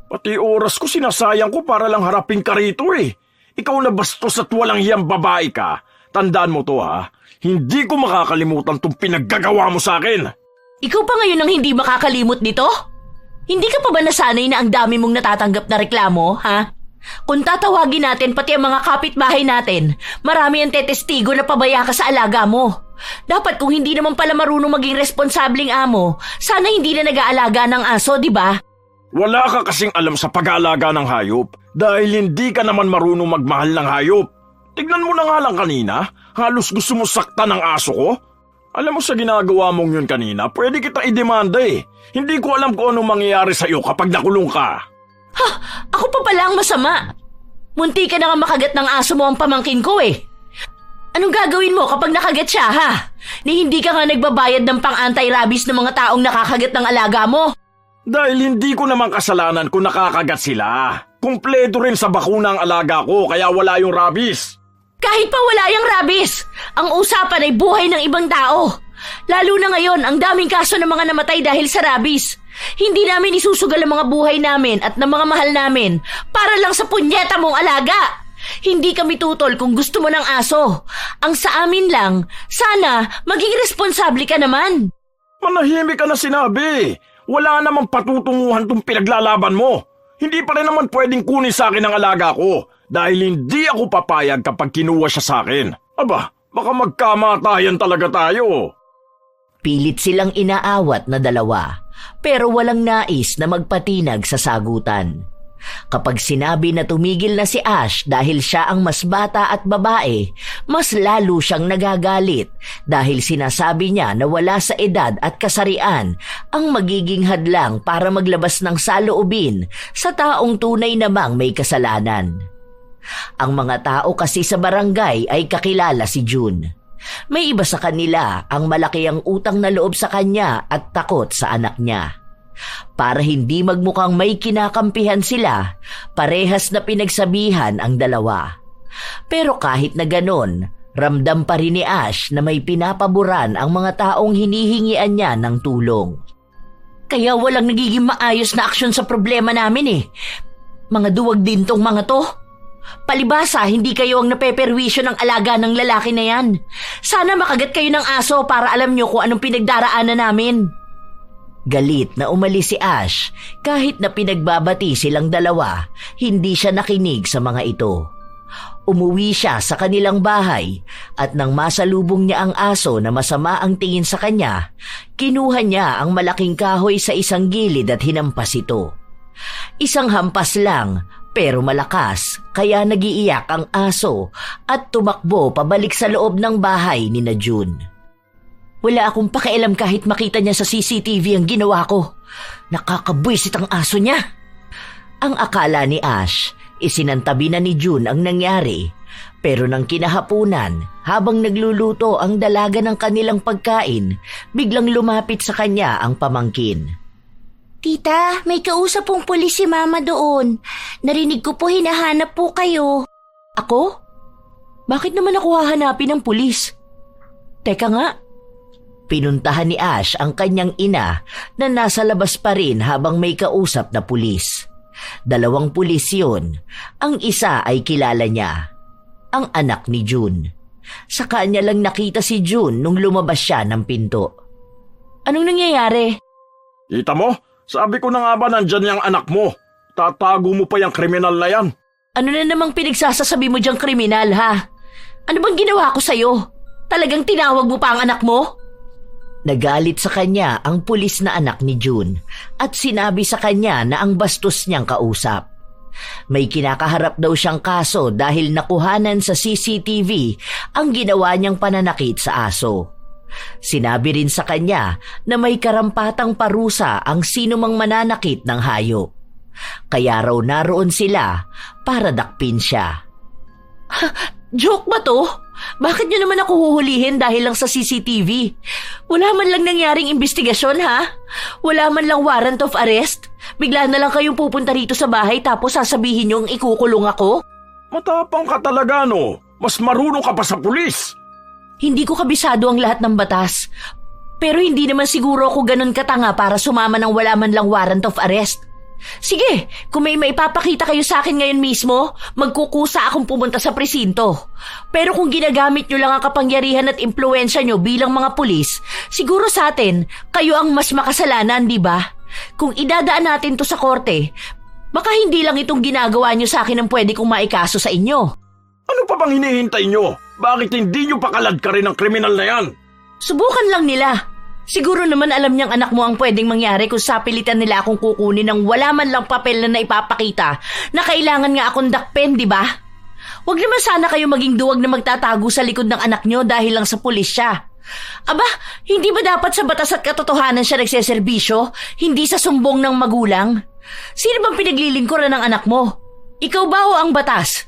Pati oras ko sinasayang ko para lang harapin ka rito eh. Ikaw na bastos at walang hiyang babae ka. Tandaan mo to ha. Hindi ko makakalimutan tong pinaggagawa mo sa akin. Ikaw pa ngayon ang hindi makakalimot nito? Hindi ka pa ba nasanay na ang dami mong natatanggap na reklamo, ha? Kung tatawagin natin pati ang mga kapitbahay natin, marami ang tetestigo na pabaya ka sa alaga mo. Dapat kung hindi naman pala marunong maging responsabling amo, sana hindi na nag-aalaga ng aso, di ba? Wala ka kasing alam sa pag-aalaga ng hayop dahil hindi ka naman marunong magmahal ng hayop. Tignan mo na nga lang kanina, halos gusto mo saktan ng aso ko. Alam mo sa ginagawa mong yun kanina, pwede kita idemanda eh. Hindi ko alam kung anong mangyayari sa'yo kapag nakulong ka. Ha! Ako pa pala ang masama. Munti ka na nga makagat ng aso mo ang pamangkin ko eh. Anong gagawin mo kapag nakagat siya, ha? Ni hindi ka nga nagbabayad ng pang-anti-rabies ng mga taong nakakagat ng alaga mo? Dahil hindi ko naman kasalanan kung nakakagat sila. Kumpleto rin sa bakuna ang alaga ko kaya wala yung rabies. Kahit pa wala yung rabies, ang usapan ay buhay ng ibang tao. Lalo na ngayon, ang daming kaso ng mga namatay dahil sa rabies. Hindi namin isusugal ang mga buhay namin at ng mga mahal namin para lang sa punyeta mong alaga. Hindi kami tutol kung gusto mo ng aso. Ang sa amin lang, sana maging responsable ka naman. Manahimik ka na sinabi. Wala namang patutunguhan tong pinaglalaban mo. Hindi pa rin naman pwedeng kunin sa akin ang alaga ko dahil hindi ako papayag kapag kinuha siya sa akin. Aba, baka magkamatayan talaga tayo. Pilit silang inaawat na dalawa, pero walang nais na magpatinag sa sagutan. Kapag sinabi na tumigil na si Ash dahil siya ang mas bata at babae, mas lalo siyang nagagalit dahil sinasabi niya na wala sa edad at kasarian ang magiging hadlang para maglabas ng saloobin sa taong tunay namang may kasalanan. Ang mga tao kasi sa barangay ay kakilala si June. May iba sa kanila ang malaki ang utang na loob sa kanya at takot sa anak niya. Para hindi magmukhang may kinakampihan sila, parehas na pinagsabihan ang dalawa. Pero kahit na ganon, ramdam pa rin ni Ash na may pinapaboran ang mga taong hinihingian niya ng tulong. Kaya walang nagiging maayos na aksyon sa problema namin eh. Mga duwag din tong mga to. Palibasa, hindi kayo ang napeperwisyo ng alaga ng lalaki na yan. Sana makagat kayo ng aso para alam nyo kung anong pinagdaraanan namin. Galit na umalis si Ash kahit na pinagbabati silang dalawa, hindi siya nakinig sa mga ito. Umuwi siya sa kanilang bahay at nang masalubong niya ang aso na masama ang tingin sa kanya, kinuha niya ang malaking kahoy sa isang gilid at hinampas ito. Isang hampas lang pero malakas kaya nagiiyak ang aso at tumakbo pabalik sa loob ng bahay ni June. Wala akong pakialam kahit makita niya sa CCTV ang ginawa ko. Nakakabwisit ang aso niya. Ang akala ni Ash, isinantabi na ni June ang nangyari. Pero nang kinahapunan, habang nagluluto ang dalaga ng kanilang pagkain, biglang lumapit sa kanya ang pamangkin. Tita, may kausap pong pulis si Mama doon. Narinig ko po hinahanap po kayo. Ako? Bakit naman ako hahanapin ng pulis? Teka nga. Pinuntahan ni Ash ang kanyang ina na nasa labas pa rin habang may kausap na pulis. 2 pulis yun. Ang isa ay kilala niya, ang anak ni June. Sa kanya lang nakita si June nung lumabas siya ng pinto. Anong nangyayari? Kita mo? Sabi ko na nga ba nandyan yung anak mo? Tatago mo pa yung kriminal na yan. Ano na namang pinagsasasabi mo diyang kriminal, ha? Ano bang ginawa ko sa'yo? Talagang tinawag mo pa ang anak mo? Nagalit sa kanya ang pulis na anak ni June at sinabi sa kanya na ang bastos niyang kausap. May kinakaharap daw siyang kaso dahil nakuhanan sa CCTV ang ginawa niyang pananakit sa aso. Sinabi rin sa kanya na may karampatang parusa ang sinumang mananakit ng hayop. Kaya raw naroon sila para dakpin siya. Joke ba to? Bakit niyo naman ako huhulihin dahil lang sa CCTV? Wala man lang nangyaring investigasyon, ha? Wala man lang warrant of arrest? Bigla na lang kayong pupunta rito sa bahay tapos sasabihin niyong ikukulong ako? Matapang ka talaga, no? Mas marunong ka pa sa pulis. Hindi ko kabisado ang lahat ng batas. Pero hindi naman siguro ako ganun katanga para sumama ng wala man lang warrant of arrest. Sige, kung may maipapakita kayo sa akin ngayon mismo, magkukusa akong pumunta sa presinto. Pero kung ginagamit nyo lang ang kapangyarihan at impluensya nyo bilang mga pulis, siguro sa atin, kayo ang mas makasalanan, di ba? Kung idadaan natin to sa korte, baka hindi lang itong ginagawa nyo sa akin ang pwede kong maikaso sa inyo. Ano pa bang hinihintay nyo? Bakit hindi nyo pakalad ka rin ng kriminal na yan? Subukan lang nila. Siguro naman alam niyang anak mo ang pwedeng mangyari kung sapilitan nila akong kukunin ng wala man lang papel na naipapakita na kailangan nga akong dakpen, di ba? Huwag naman sana kayo maging duwag na magtatago sa likod ng anak niyo dahil lang sa pulis siya. Aba, hindi ba dapat sa batas at katotohanan siya nagseserbisyo, hindi sa sumbong ng magulang? Sino bang pinaglilingkuran ng anak mo? Ikaw ba o ang batas?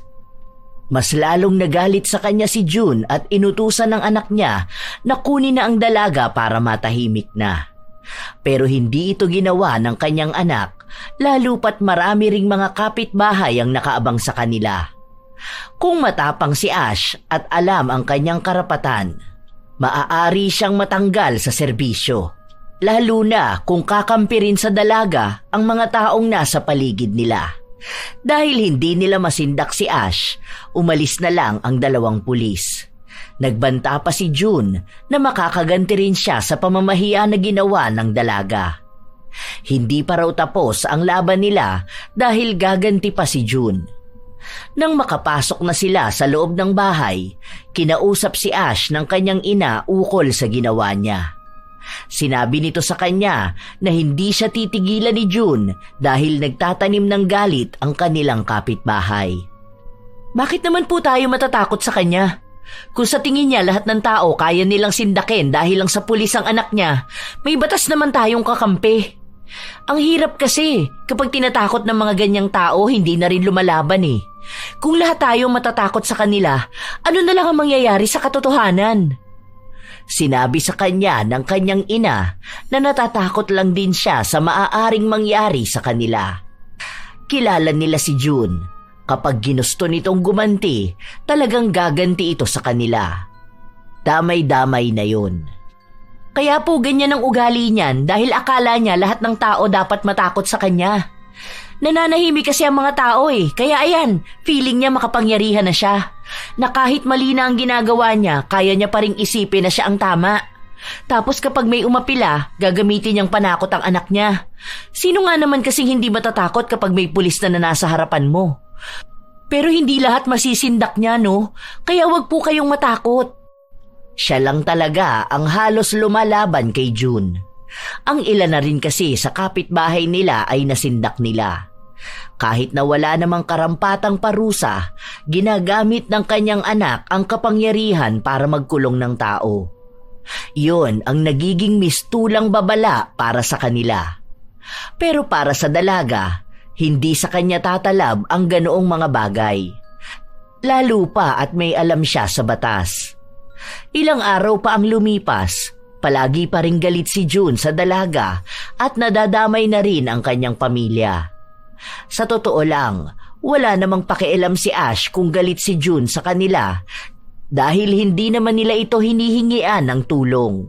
Mas lalong nagalit sa kanya si June at inutusan ng anak niya na kunin na ang dalaga para matahimik na. Pero hindi ito ginawa ng kanyang anak, lalo pat marami ring mga kapitbahay ang nakaabang sa kanila. Kung matapang si Ash at alam ang kanyang karapatan, maaari siyang matanggal sa serbisyo. Lalo na kung kakampi rin sa dalaga ang mga taong nasa paligid nila. Dahil hindi nila masindak si Ash, umalis na lang ang dalawang pulis. Nagbanta pa si June na makakaganti rin siya sa pamamahiya na ginawa ng dalaga. Hindi pa raw tapos ang laban nila dahil gaganti pa si June. Nang makapasok na sila sa loob ng bahay, kinausap si Ash ng kanyang ina ukol sa ginawa niya. Sinabi nito sa kanya na hindi siya titigilan ni June dahil nagtatanim ng galit ang kanilang kapitbahay. Bakit naman po tayo matatakot sa kanya? Kung sa tingin niya lahat ng tao kaya nilang sindakin dahil lang sa pulis ang anak niya, may batas naman tayong kakampi. Ang hirap kasi kapag tinatakot ng mga ganyang tao, hindi na rin lumalaban eh. Kung lahat tayo matatakot sa kanila, ano na lang ang mangyayari sa katotohanan? Sinabi sa kanya ng kanyang ina na natatakot lang din siya sa maaaring mangyari sa kanila. Kilala nila si June. Kapag ginusto nitong gumanti, talagang gaganti ito sa kanila. Damay-damay na yun. Kaya po ganyan ang ugali niyan dahil akala niya lahat ng tao dapat matakot sa kanya. Nananahimik kasi ang mga tao eh, kaya ayan, feeling niya makapangyarihan na siya. Na kahit mali na ang ginagawa niya, kaya niya pa ring isipin na siya ang tama. Tapos kapag may umapila, gagamitin niyang panakot ang anak niya. Sino nga naman kasing hindi matatakot kapag may pulis na nasa harapan mo? Pero hindi lahat masisindak niya, no? Kaya wag po kayong matakot. Siya lang talaga ang halos lumalaban kay June. Ang ilan na rin kasi sa kapitbahay nila ay nasindak nila. Kahit na wala namang karampatang parusa, ginagamit ng kanyang anak ang kapangyarihan para magkulong ng tao. Iyon ang nagiging mistulang babala para sa kanila. Pero para sa dalaga, hindi sa kanya tatalab ang ganoong mga bagay. Lalo pa at may alam siya sa batas. Ilang araw pa ang lumipas, palagi pa ring galit si June sa dalaga at nadadamay na rin ang kanyang pamilya. Sa totoo lang, wala namang pakialam si Ash kung galit si June sa kanila dahil hindi naman nila ito hinihingian ng tulong.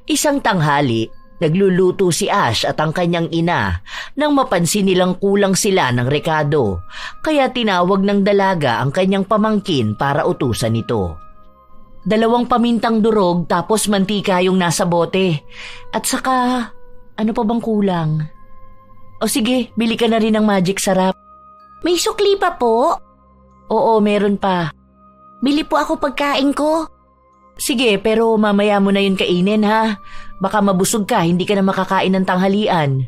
Isang tanghali, nagluluto si Ash at ang kanyang ina nang mapansin nilang kulang sila ng rekado, kaya tinawag ng dalaga ang kanyang pamangkin para utusan ito. 2 pamintang durog tapos mantika yung nasa bote. At saka, ano pa bang kulang? O sige, bili ka na rin ng magic sarap. May sukli pa po? Oo, meron pa. Bili po ako pagkain ko. Sige, pero mamaya mo na yun kainin ha. Baka mabusog ka, hindi ka na makakain ng tanghalian.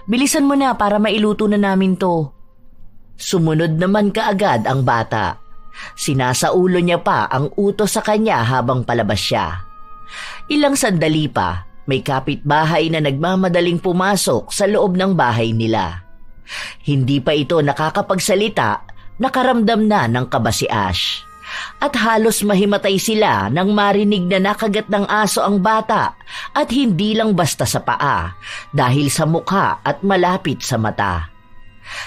Bilisan mo na para mailuto na namin to. Sumunod naman kaagad ang bata. Sinasaulo niya pa ang utos sa kanya habang palabas siya. Ilang sandali pa, may kapitbahay na nagmamadaling pumasok sa loob ng bahay nila. Hindi pa ito nakakapagsalita, nakaramdam na ng kaba si Ash. At halos mahimatay sila nang marinig na nakagat ng aso ang bata at hindi lang basta sa paa dahil sa mukha at malapit sa mata.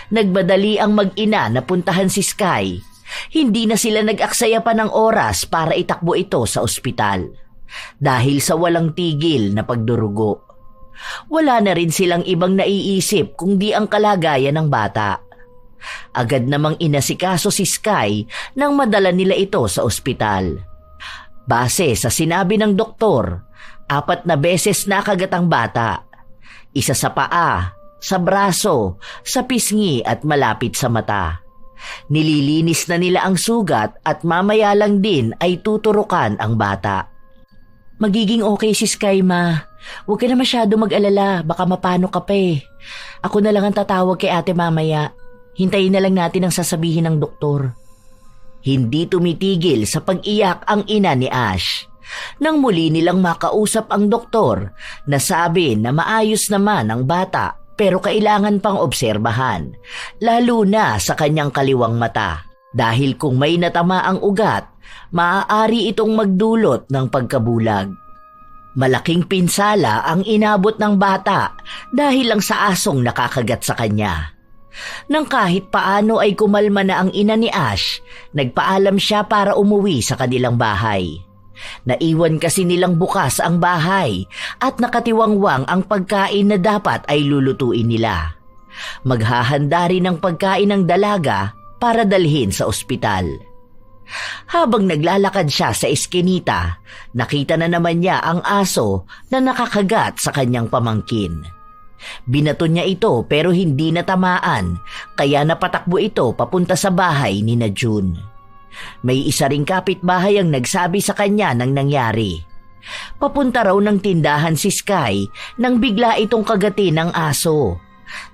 Nagmadali ang mag-ina na puntahan si Sky. Hindi na sila nag-aksaya pa ng oras para itakbo ito sa ospital dahil sa walang tigil na pagdurugo. Wala na rin silang ibang naiisip kundi ang kalagayan ng bata. Agad namang inasikaso si Sky nang madala nila ito sa ospital. Base sa sinabi ng doktor, 4 na beses nakagat ang bata. Isa sa paa, sa braso, sa pisngi at malapit sa mata. Nililinis na nila ang sugat at mamaya lang din ay tuturukan ang bata. Magiging okay si Sky, ma. Huwag ka na masyado mag-alala, baka mapano ka pa eh. Ako na lang ang tatawag kay ate mamaya. Hintayin na lang natin ang sasabihin ng doktor. Hindi tumitigil sa pag-iyak ang ina ni Ash. Nang muli nilang makausap ang doktor, nasabi na maayos naman ang bata pero kailangan pang obserbahan, lalo na sa kanyang kaliwang mata. Dahil kung may natama ang ugat, maaari itong magdulot ng pagkabulag. Malaking pinsala ang inabot ng bata dahil lang sa asong nakakagat sa kanya. Nang kahit paano ay kumalma na ang ina ni Ash, nagpaalam siya para umuwi sa kanilang bahay. Naiwan kasi nilang bukas ang bahay at nakatiwangwang ang pagkain na dapat ay lulutuin nila. Maghahanda rin ng pagkain ng dalaga para dalhin sa ospital. Habang naglalakad siya sa eskinita, nakita na naman niya ang aso na nakakagat sa kanyang pamangkin. Binato niya ito pero hindi natamaan, kaya napatakbo ito papunta sa bahay ni na June. May isa ring kapitbahay ang nagsabi sa kanya ng nangyari. Papunta raw ng tindahan si Sky nang bigla itong kagatin ng aso.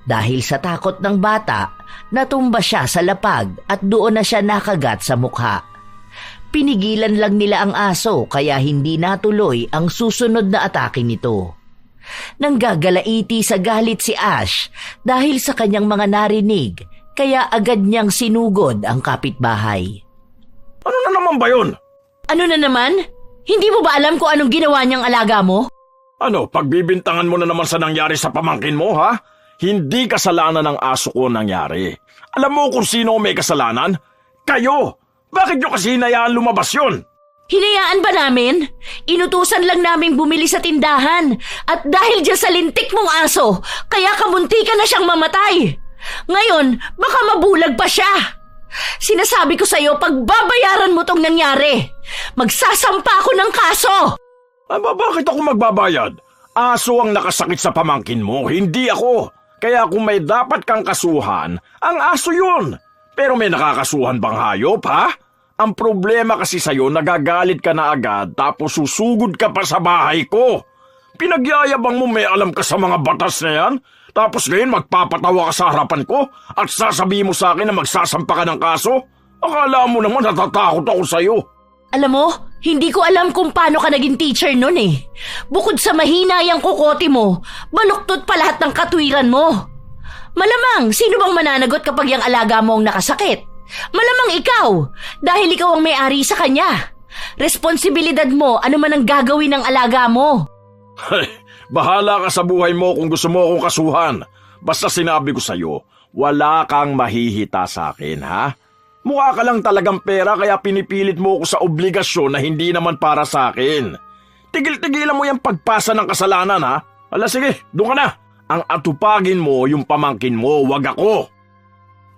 Dahil sa takot ng bata, natumba siya sa lapag at doon na siya nakagat sa mukha. Pinigilan lang nila ang aso kaya hindi natuloy ang susunod na atake nito. Nanggagalaiti sa galit si Ash dahil sa kanyang mga narinig, kaya agad niyang sinugod ang kapitbahay. Ano na naman ba yun? Ano na naman? Hindi mo ba alam kung anong ginawa niyang alaga mo? Ano, pagbibintangan mo na naman sa nangyari sa pamangkin mo, ha? Hindi kasalanan ng aso ko nangyari. Alam mo kung sino may kasalanan? Kayo! Bakit nyo kasi hinayaan lumabas yun? Hinayaan ba namin? Inutusan lang naming bumili sa tindahan. At dahil dyan sa lintik mong aso, kaya kamuntikan na siyang mamatay. Ngayon, baka mabulag pa siya. Sinasabi ko sa'yo, pagbabayaran mo tong nangyari. Magsasampa ako ng kaso. Aba, bakit ako magbabayad? Aso ang nakasakit sa pamangkin mo, hindi ako. Kaya kung may dapat kang kasuhan, ang aso yun. Pero may nakakasuhan bang hayop, ha? Ang problema kasi sa'yo, nagagalit ka na agad tapos susugod ka pa sa bahay ko. Pinagyayabang mo may alam ka sa mga batas na yan, tapos ngayon magpapatawa ka sa harapan ko at sasabihin mo sa akin na magsasampa ka ng kaso? Akala mo naman natatakot ako sa'yo. Alam mo, hindi ko alam kung paano ka naging teacher nun eh. Bukod sa mahina yung kukote mo, baluktot pa lahat ng katwiran mo. Malamang, sino bang mananagot kapag yung alaga mo ang nakasakit? Malamang ikaw, dahil ikaw ang may-ari sa kanya. Responsibilidad mo, ano man ang gagawin ng alaga mo. Bahala ka sa buhay mo kung gusto mo akong kasuhan. Basta sinabi ko sa'yo, wala kang mahihita sa akin, ha? Mukha ka lang talagang pera kaya pinipilit mo ako sa obligasyon na hindi naman para sa akin. Tigil-tigilan mo yung pagpasa ng kasalanan, ha? Ala sige, doon ka na. Ang atupagin mo yung pamangkin mo, wag ako.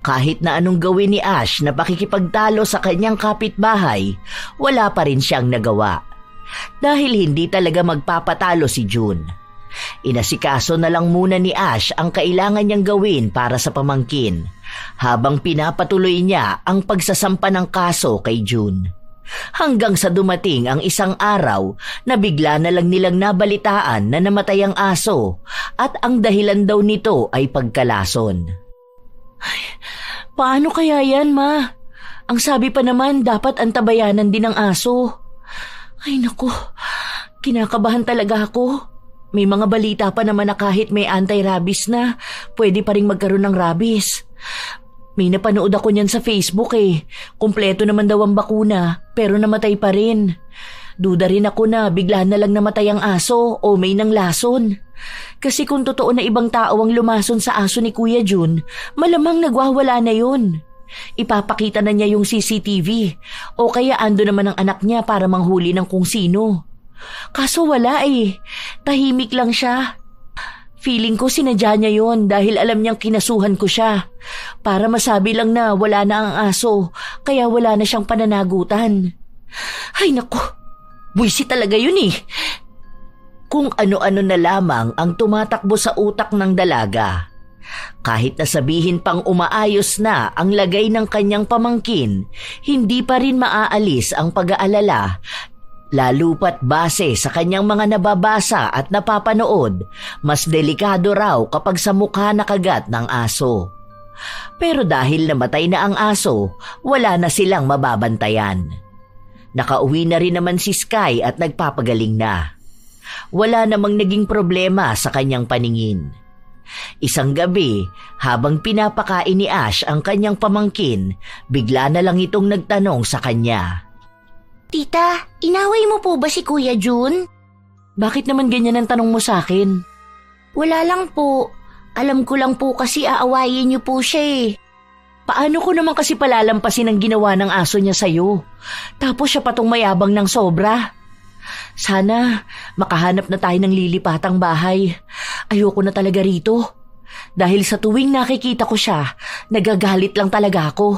Kahit na anong gawin ni Ash na pakikipagtalo sa kanyang kapitbahay, wala pa rin siyang nagawa. Dahil hindi talaga magpapatalo si June. Inasikaso na lang muna ni Ash ang kailangan niyang gawin para sa pamangkin, habang pinapatuloy niya ang pagsasampa ng kaso kay June. Hanggang sa dumating ang isang araw na bigla na lang nilang nabalitaan na namatay ang aso at ang dahilan daw nito ay pagkalason. Ay, paano kaya yan, Ma? Ang sabi pa naman dapat antabayanan din ng aso. Ay naku, kinakabahan talaga ako. May mga balita pa naman na kahit may anti-rabies na, pwede pa rin magkaroon ng rabies. May napanood ako niyan sa Facebook eh. Kumpleto naman daw ang bakuna, pero namatay pa rin. Duda rin ako na bigla na lang namatay ang aso o may nanglason. Kasi kung totoo na ibang tao ang lumason sa aso ni Kuya Jun, malamang nagwawala na yun. Ipapakita na niya yung CCTV o kaya ando naman ang anak niya para manghuli ng kung sino. Kaso wala eh. Tahimik lang siya. Feeling ko sinadya niya yon dahil alam niyang kinasuhan ko siya. Para masabi lang na wala na ang aso, kaya wala na siyang pananagutan. Ay naku, buwisit talaga yun eh. Kung ano-ano na lamang ang tumatakbo sa utak ng dalaga. Kahit nasabihin pang umaayos na ang lagay ng kanyang pamangkin, hindi pa rin maaalis ang pag-aalala. Lalo pat base sa kanyang mga nababasa at napapanood, mas delikado raw kapag sa mukha nakagat ng aso. Pero dahil namatay na ang aso, wala na silang mababantayan. Nakauwi na rin naman si Sky at nagpapagaling na. Wala namang naging problema sa kanyang paningin. Isang gabi, habang pinapakain ni Ash ang kanyang pamangkin, bigla na lang itong nagtanong sa kanya. Tita, inaway mo po ba si Kuya Jun? Bakit naman ganyan ang tanong mo sa akin? Wala lang po. Alam ko lang po kasi aawayin niyo po siya eh. Paano ko naman kasi palalampasin ang ginawa ng aso niya sa'yo? Tapos siya patong mayabang ng sobra. Sana makahanap na tayo ng lilipatang bahay. Ayoko na talaga rito. Dahil sa tuwing nakikita ko siya, nagagalit lang talaga ako.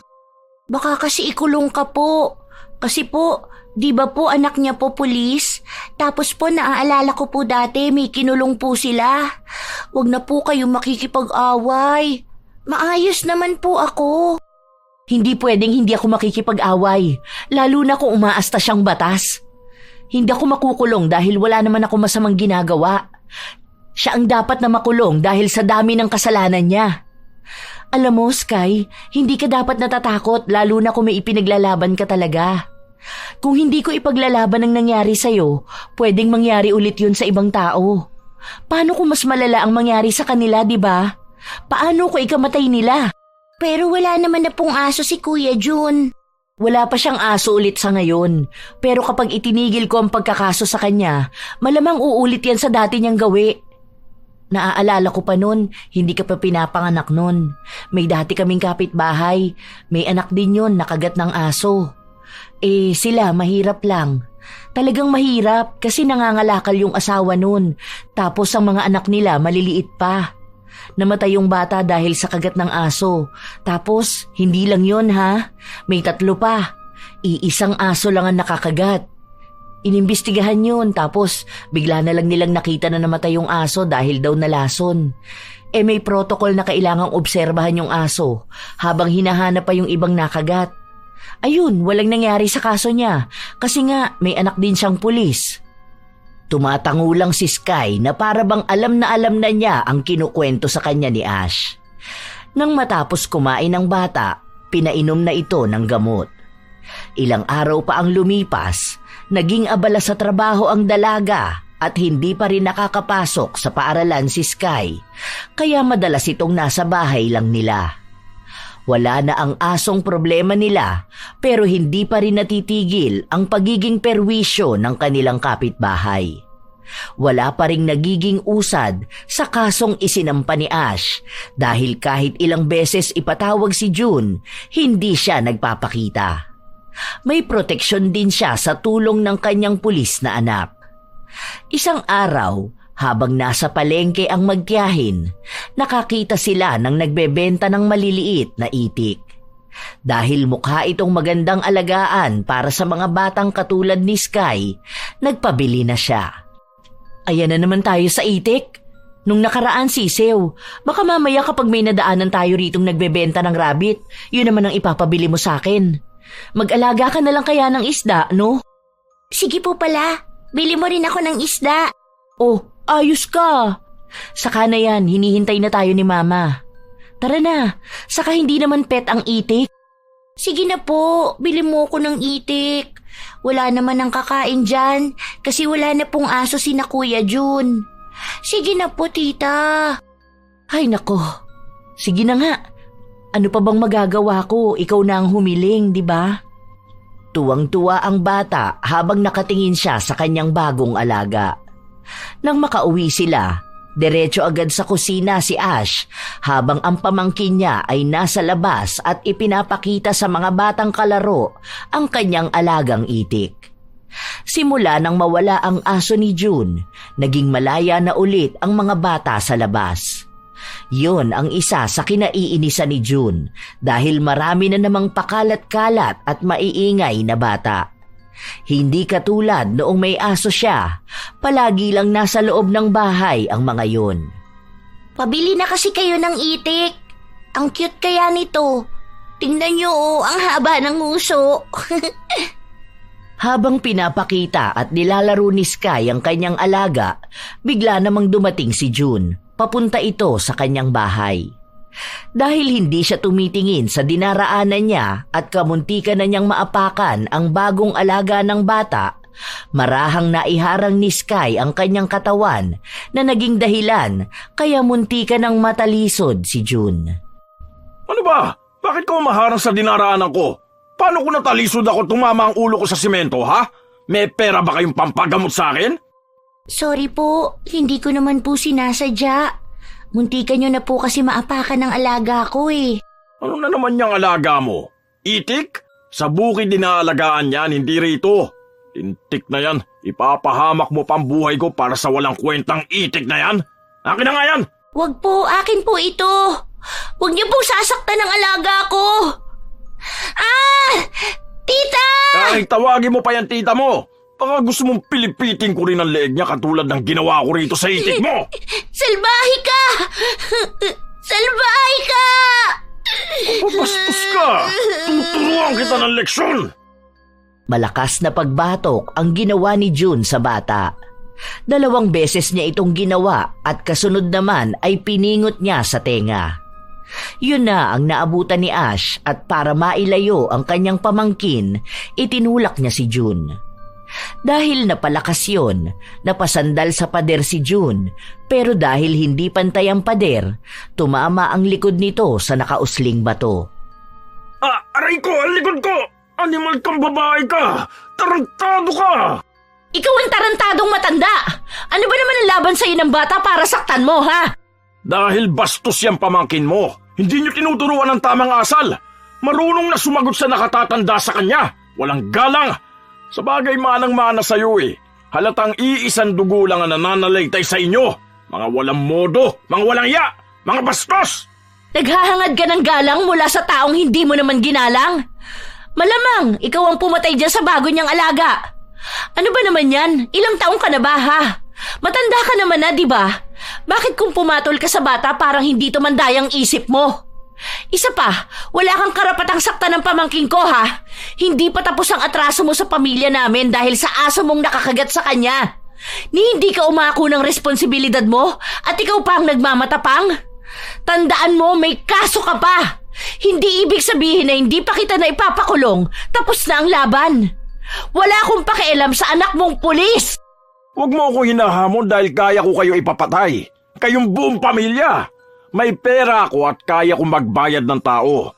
Baka kasi ikulong ka po. Kasi po, di ba po anak niya po pulis? Tapos po naaalala ko po dati may kinulong po sila. Huwag na po kayo makikipag-away. Maayos naman po ako. Hindi pwedeng hindi ako makikipag-away, lalo na kung umaasta siyang batas. Hindi ako makukulong dahil wala naman ako masamang ginagawa. Siya ang dapat na makulong dahil sa dami ng kasalanan niya. Alam mo, Sky, hindi ka dapat natatakot lalo na kung may ipinaglalaban ka talaga. Kung hindi ko ipaglalaban ang nangyari sa'yo, pwedeng mangyari ulit yun sa ibang tao. Paano kung mas malala ang mangyari sa kanila, di ba? Paano kung ikamatay nila? Pero wala naman na pong aso si Kuya Jun. Wala pa siyang aso ulit sa ngayon. Pero kapag itinigil ko ang pagkakaso sa kanya, malamang uulit yan sa dati niyang gawi. Naaalala ko pa nun, hindi ka pa pinapanganak nun. May dati kaming kapitbahay. May anak din yun, nakagat ng aso. Sila mahirap lang. Talagang mahirap kasi nangangalakal yung asawa nun. Tapos ang mga anak nila maliliit pa. Namatay yung bata dahil sa kagat ng aso. Tapos, hindi lang yun ha. May 3 pa. Iisang aso lang ang nakakagat. Inimbestigahan yun tapos bigla na lang nilang nakita na namatay yung aso dahil daw nalason. May protocol na kailangang obserbahan yung aso habang hinahanap pa yung ibang nakagat. Ayun, walang nangyari sa kaso niya kasi nga may anak din siyang pulis. Tumatango lang si Sky na para bang alam na niya ang kinukwento sa kanya ni Ash. Nang matapos kumain ng bata, pinainom na ito ng gamot. Ilang araw pa ang lumipas, naging abala sa trabaho ang dalaga at hindi pa rin nakakapasok sa paaralan si Sky, kaya madalas itong nasa bahay lang nila. Wala na ang asong problema nila pero hindi pa rin natitigil ang pagiging perwisyo ng kanilang kapitbahay. Wala pa ring nagiging usad sa kasong isinampa ni Ash dahil kahit ilang beses ipatawag si June, hindi siya nagpapakita. May proteksyon din siya sa tulong ng kanyang pulis na anak. Isang araw, habang nasa palengke ang magtiyahin, nakakita sila ng nagbebenta ng maliliit na itik. Dahil mukha itong magandang alagaan para sa mga batang katulad ni Sky, nagpabili na siya. Ayan na naman tayo sa itik. Nung nakaraan sisew, baka mamaya kapag may nadaanan tayo ritong nagbebenta ng rabbit, yun naman ang ipapabili mo sa akin. Mag-alaga ka na lang kaya ng isda, no? Sige po pala, bili mo rin ako ng isda. Oh, ayos ka. Saka na yan, hinihintay na tayo ni Mama. Tara na, saka hindi naman pet ang itik. Sige na po, bili mo ako ng itik. Wala naman ang kakain dyan kasi wala na pong aso si na Kuya Jun. Sige na po, tita. Ay nako, sige na nga. Ano pa bang magagawa ko? Ikaw na ang humiling, di ba? Tuwang-tuwa ang bata habang nakatingin siya sa kanyang bagong alaga. Nang makauwi sila, diretso agad sa kusina si Ash habang ang pamangkin niya ay nasa labas at ipinapakita sa mga batang kalaro ang kanyang alagang itik. Simula nang mawala ang aso ni June, naging malaya na ulit ang mga bata sa labas. Yon ang isa sa kinaiinisan ni June dahil marami na namang pakalat-kalat at maiingay na bata. Hindi katulad noong may aso siya, palagi lang nasa loob ng bahay ang mga yon. Pabili na kasi kayo ng itik. Ang cute kaya nito. Tingnan niyo ang haba ng uso. Habang pinapakita at nilalaro ni Sky ang kanyang alaga, bigla namang dumating si June. Papunta ito sa kanyang bahay. Dahil hindi siya tumitingin sa dinaraanan niya at kamuntikan na niyang maapakan ang bagong alaga ng bata, marahang naiharang ni Sky ang kanyang katawan na naging dahilan kaya muntikan ng matalisod si June. Ano ba? Bakit ka umaharang sa dinaraanan ko? Paano kung natalisod ako tumama ang ulo ko sa simento, ha? May pera ba kayong pampagamot sa akin? Sorry po, hindi ko naman po sinasadya. Muntikan nyo na po kasi maapakan ng alaga ko eh. Ano na naman niyang alaga mo? Itik? Sa bukid dinaalagaan yan, hindi rito. Tintik na yan, ipapahamak mo pang buhay ko para sa walang kwentang itik na yan. Akin na nga yan! Wag po, akin po ito. Wag niyo pong sasaktan ng alaga ko. Ah! Tita! Kahit tawagin mo pa yan tita mo. Baka gusto mong pilipitin ko rin ang leeg niya katulad ng ginawa ko rito sa itik mo. Salbahe ka! Salbahe ka! Papastos ka! Tuturuan kita ng leksyon! Malakas na pagbatok ang ginawa ni June sa bata. 2 beses niya itong ginawa at kasunod naman ay piningot niya sa tenga. Yun na ang naabutan ni Ash at para mailayo ang kanyang pamangkin, itinulak niya si June. Dahil napalakas yun, napasandal sa pader si June, pero dahil hindi pantay ang pader, tumama ang likod nito sa nakausling bato. Aray ko! Ang likod ko! Animal kang babae ka! Tarantado ka! Ikaw ang tarantadong matanda! Ano ba naman ang laban sa'yo ng bata para saktan mo, ha? Dahil bastos yung pamangkin mo, hindi niyo tinuturuan ng tamang asal. Marunong na sumagot sa nakatatanda sa kanya. Walang galang. Sa bagay manang-mana sa'yo eh. Halatang iisang dugo lang ang nananalaytay sa inyo. Mga walang modo, mga walang ya, mga bastos! Naghahangad ka ng galang mula sa taong hindi mo naman ginalang? Malamang, ikaw ang pumatay dyan sa bago niyang alaga. Ano ba naman yan? Ilang taong ka na ba, ha? Matanda ka naman na, di ba? Bakit kung pumatol ka sa bata parang hindi tumandayang isip mo? Isa pa, wala kang karapatang saktan ng pamangkin ko, ha? Hindi pa tapos ang atraso mo sa pamilya namin dahil sa aso mong nakakagat sa kanya. Ni hindi ka umako ng responsibilidad mo at ikaw pa ang nagmamatapang? Tandaan mo, may kaso ka pa. Hindi ibig sabihin na hindi pa kita na ipapakulong, tapos na ang laban. Wala akong pakialam sa anak mong pulis. Huwag mo ako hinahamon dahil kaya ko kayo ipapatay. Kayong buong pamilya. May pera ako at kaya kong magbayad ng tao.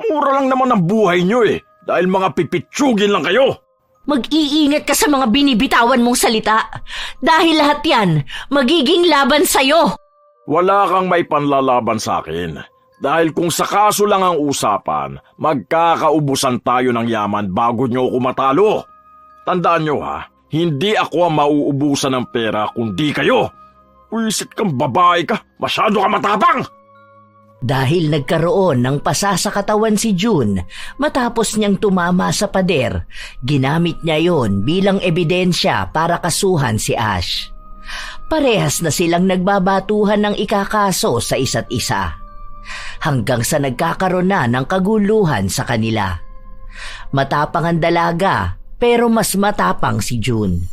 Mura lang naman ang buhay nyo eh, dahil mga pipitsugin lang kayo. Mag-iingat ka sa mga binibitawan mong salita. Dahil lahat yan, magiging laban sa'yo. Wala kang may panlalaban sa akin. Dahil kung sa kaso lang ang usapan, magkakaubusan tayo ng yaman bago nyo ako matalo. Tandaan nyo ha, hindi ako ang mauubusan ng pera kundi kayo. Wisit kang babae ka, masyado ka matapang! Dahil nagkaroon ng pasa sa katawan si June matapos niyang tumama sa pader, ginamit niya yon bilang ebidensya para kasuhan si Ash. Parehas na silang nagbabatuhan ng ikakaso sa isa't isa. Hanggang sa nagkakaroon na ng kaguluhan sa kanila. Matapang ang dalaga, pero mas matapang si June.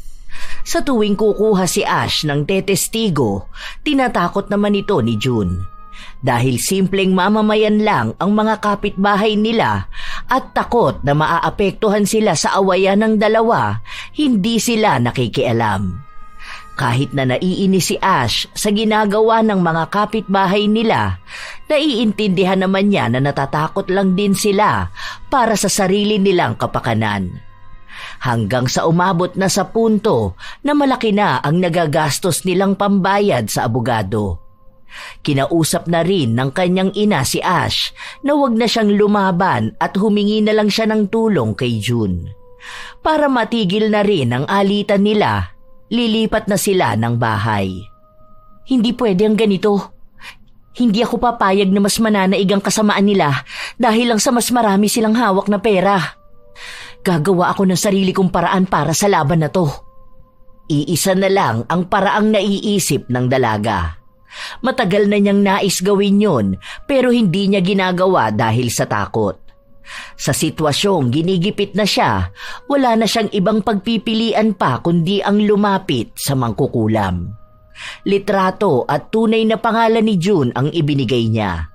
Sa tuwing kukuha si Ash ng tetestigo, tinatakot naman ito ni June. Dahil simpleng mamamayan lang ang mga kapitbahay nila at takot na maaapektuhan sila sa awayan ng dalawa, hindi sila nakikialam. Kahit na naiinis si Ash sa ginagawa ng mga kapitbahay nila, naiintindihan naman niya na natatakot lang din sila para sa sarili nilang kapakanan. Hanggang sa umabot na sa punto na malaki na ang nagagastos nilang pambayad sa abogado. Kinausap na rin ng kanyang ina si Ash na huwag na siyang lumaban at humingi na lang siya ng tulong kay June. Para matigil na rin ang alitan nila, lilipat na sila ng bahay. Hindi pwede ang ganito. Hindi ako papayag na mas mananaig ang kasamaan nila dahil lang sa mas marami silang hawak na pera. Gagawa ako ng sarili kong paraan para sa laban na to. Iisa na lang ang paraang naiisip ng dalaga. Matagal na niyang nais gawin yon pero hindi niya ginagawa dahil sa takot. Sa sitwasyong ginigipit na siya, wala na siyang ibang pagpipilian pa kundi ang lumapit sa mangkukulam. Litrato at tunay na pangalan ni June ang ibinigay niya.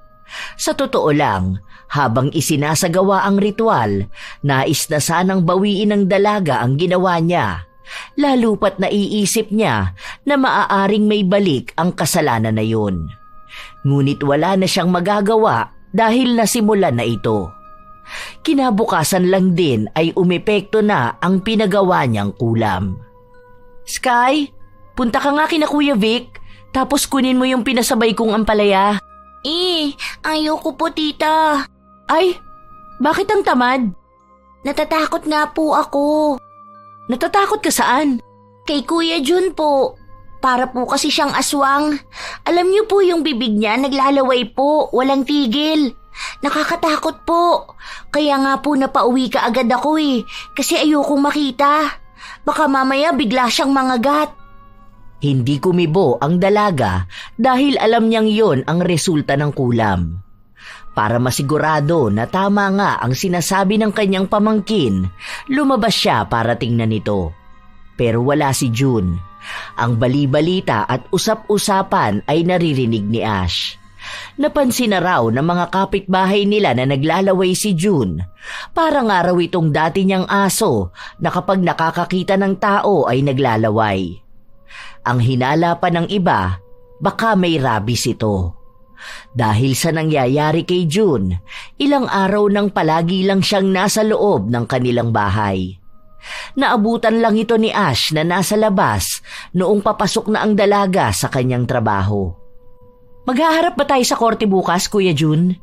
Sa totoo lang, habang isinasagawa ang ritual, nais na sanang bawiin ng dalaga ang ginawa niya. Lalo pat naiisip niya na maaaring may balik ang kasalanan na yun. Ngunit wala na siyang magagawa dahil nasimulan na ito. Kinabukasan lang din ay umepekto na ang pinagawa niyang kulam. Sky, punta ka nga kina Kuya Vic, tapos kunin mo yung pinasabay kong ampalaya. Ayoko po, tita. Ay, bakit ang tamad? Natatakot nga po ako. Natatakot ka saan? Kay Kuya Jun po. Para po kasi siyang aswang. Alam niyo po yung bibig niya naglalaway po, walang tigil. Nakakatakot po. Kaya nga po napauwi ka agad ako kasi ayokong makita. Baka mamaya bigla siyang mangagat. Hindi kumibo ang dalaga dahil alam niyang yon ang resulta ng kulam. Para masigurado na tama nga ang sinasabi ng kanyang pamangkin, lumabas siya para tingnan ito. Pero wala si June. Ang bali-balita at usap-usapan ay naririnig ni Ash. Napansin na raw ng mga kapitbahay nila na naglalaway si June. Parang nga raw itong dati niyang aso na kapag nakakakita ng tao ay naglalaway. Ang hinala pa ng iba, baka may rabies ito. Dahil sa nangyayari kay June, ilang araw nang palagi lang siyang nasa loob ng kanilang bahay. Naabutan lang ito ni Ash na nasa labas noong papasok na ang dalaga sa kanyang trabaho. Maghaharap ba tayo sa korte bukas, Kuya June?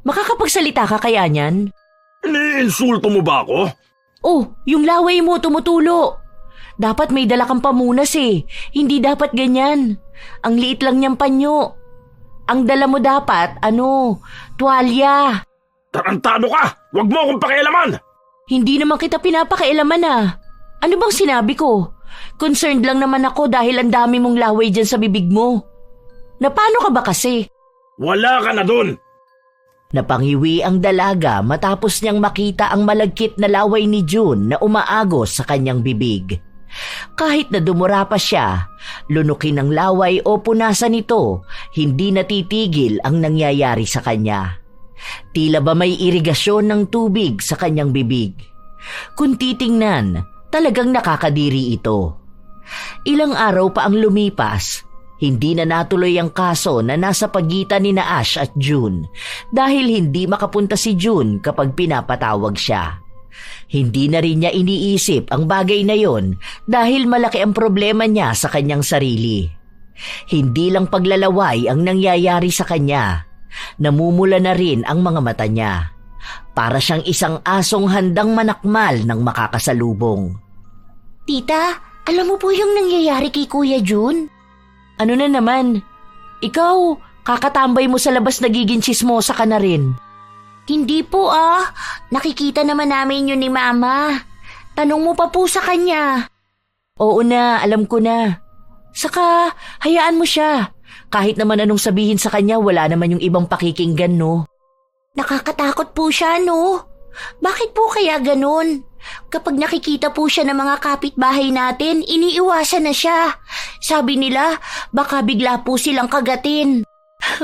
Makakapagsalita ka kaya niyan? Iniinsulto mo ba ako? Oh, yung laway mo tumutulo. Dapat may dala kang pamunas Hindi dapat ganyan. Ang liit lang niyang panyo. Ang dala mo dapat, tuwalya. Tarantado ka! Huwag mo akong pakialaman! Hindi naman kita pinapakailaman Ano bang sinabi ko? Concerned lang naman ako dahil ang dami mong laway dyan sa bibig mo. Na paano ka ba kasi? Wala ka na dun! Napangiwi ang dalaga matapos niyang makita ang malagkit na laway ni June na umaagos sa kanyang bibig. Kahit na dumura pa siya, lunukin ng laway o punasan ito, hindi natitigil ang nangyayari sa kanya. Tila ba may irigasyon ng tubig sa kanyang bibig? Kung titingnan, talagang nakakadiri ito. Ilang araw pa ang lumipas, hindi na natuloy ang kaso na nasa pagitan ni Ash at June dahil hindi makapunta si June kapag pinapatawag siya. Hindi na rin niya iniisip ang bagay na yon dahil malaki ang problema niya sa kanyang sarili. Hindi lang paglalaway ang nangyayari sa kanya. Namumula na rin ang mga mata niya. Para siyang isang asong handang manakmal ng makakasalubong. Tita, alam mo po yung nangyayari kay Kuya June? Ano na naman? Ikaw, kakatambay mo sa labas nagiging tsismosa ka na rin. Hindi po nakikita naman namin yun ni Mama. Tanong mo pa po sa kanya. Oo na, alam ko na. Saka, hayaan mo siya. Kahit naman anong sabihin sa kanya, wala naman yung ibang pakikinggan, no? Nakakatakot po siya, no? Bakit po kaya ganun? Kapag nakikita po siya ng mga kapitbahay natin, iniiwasan na siya. Sabi nila, baka bigla po silang kagatin.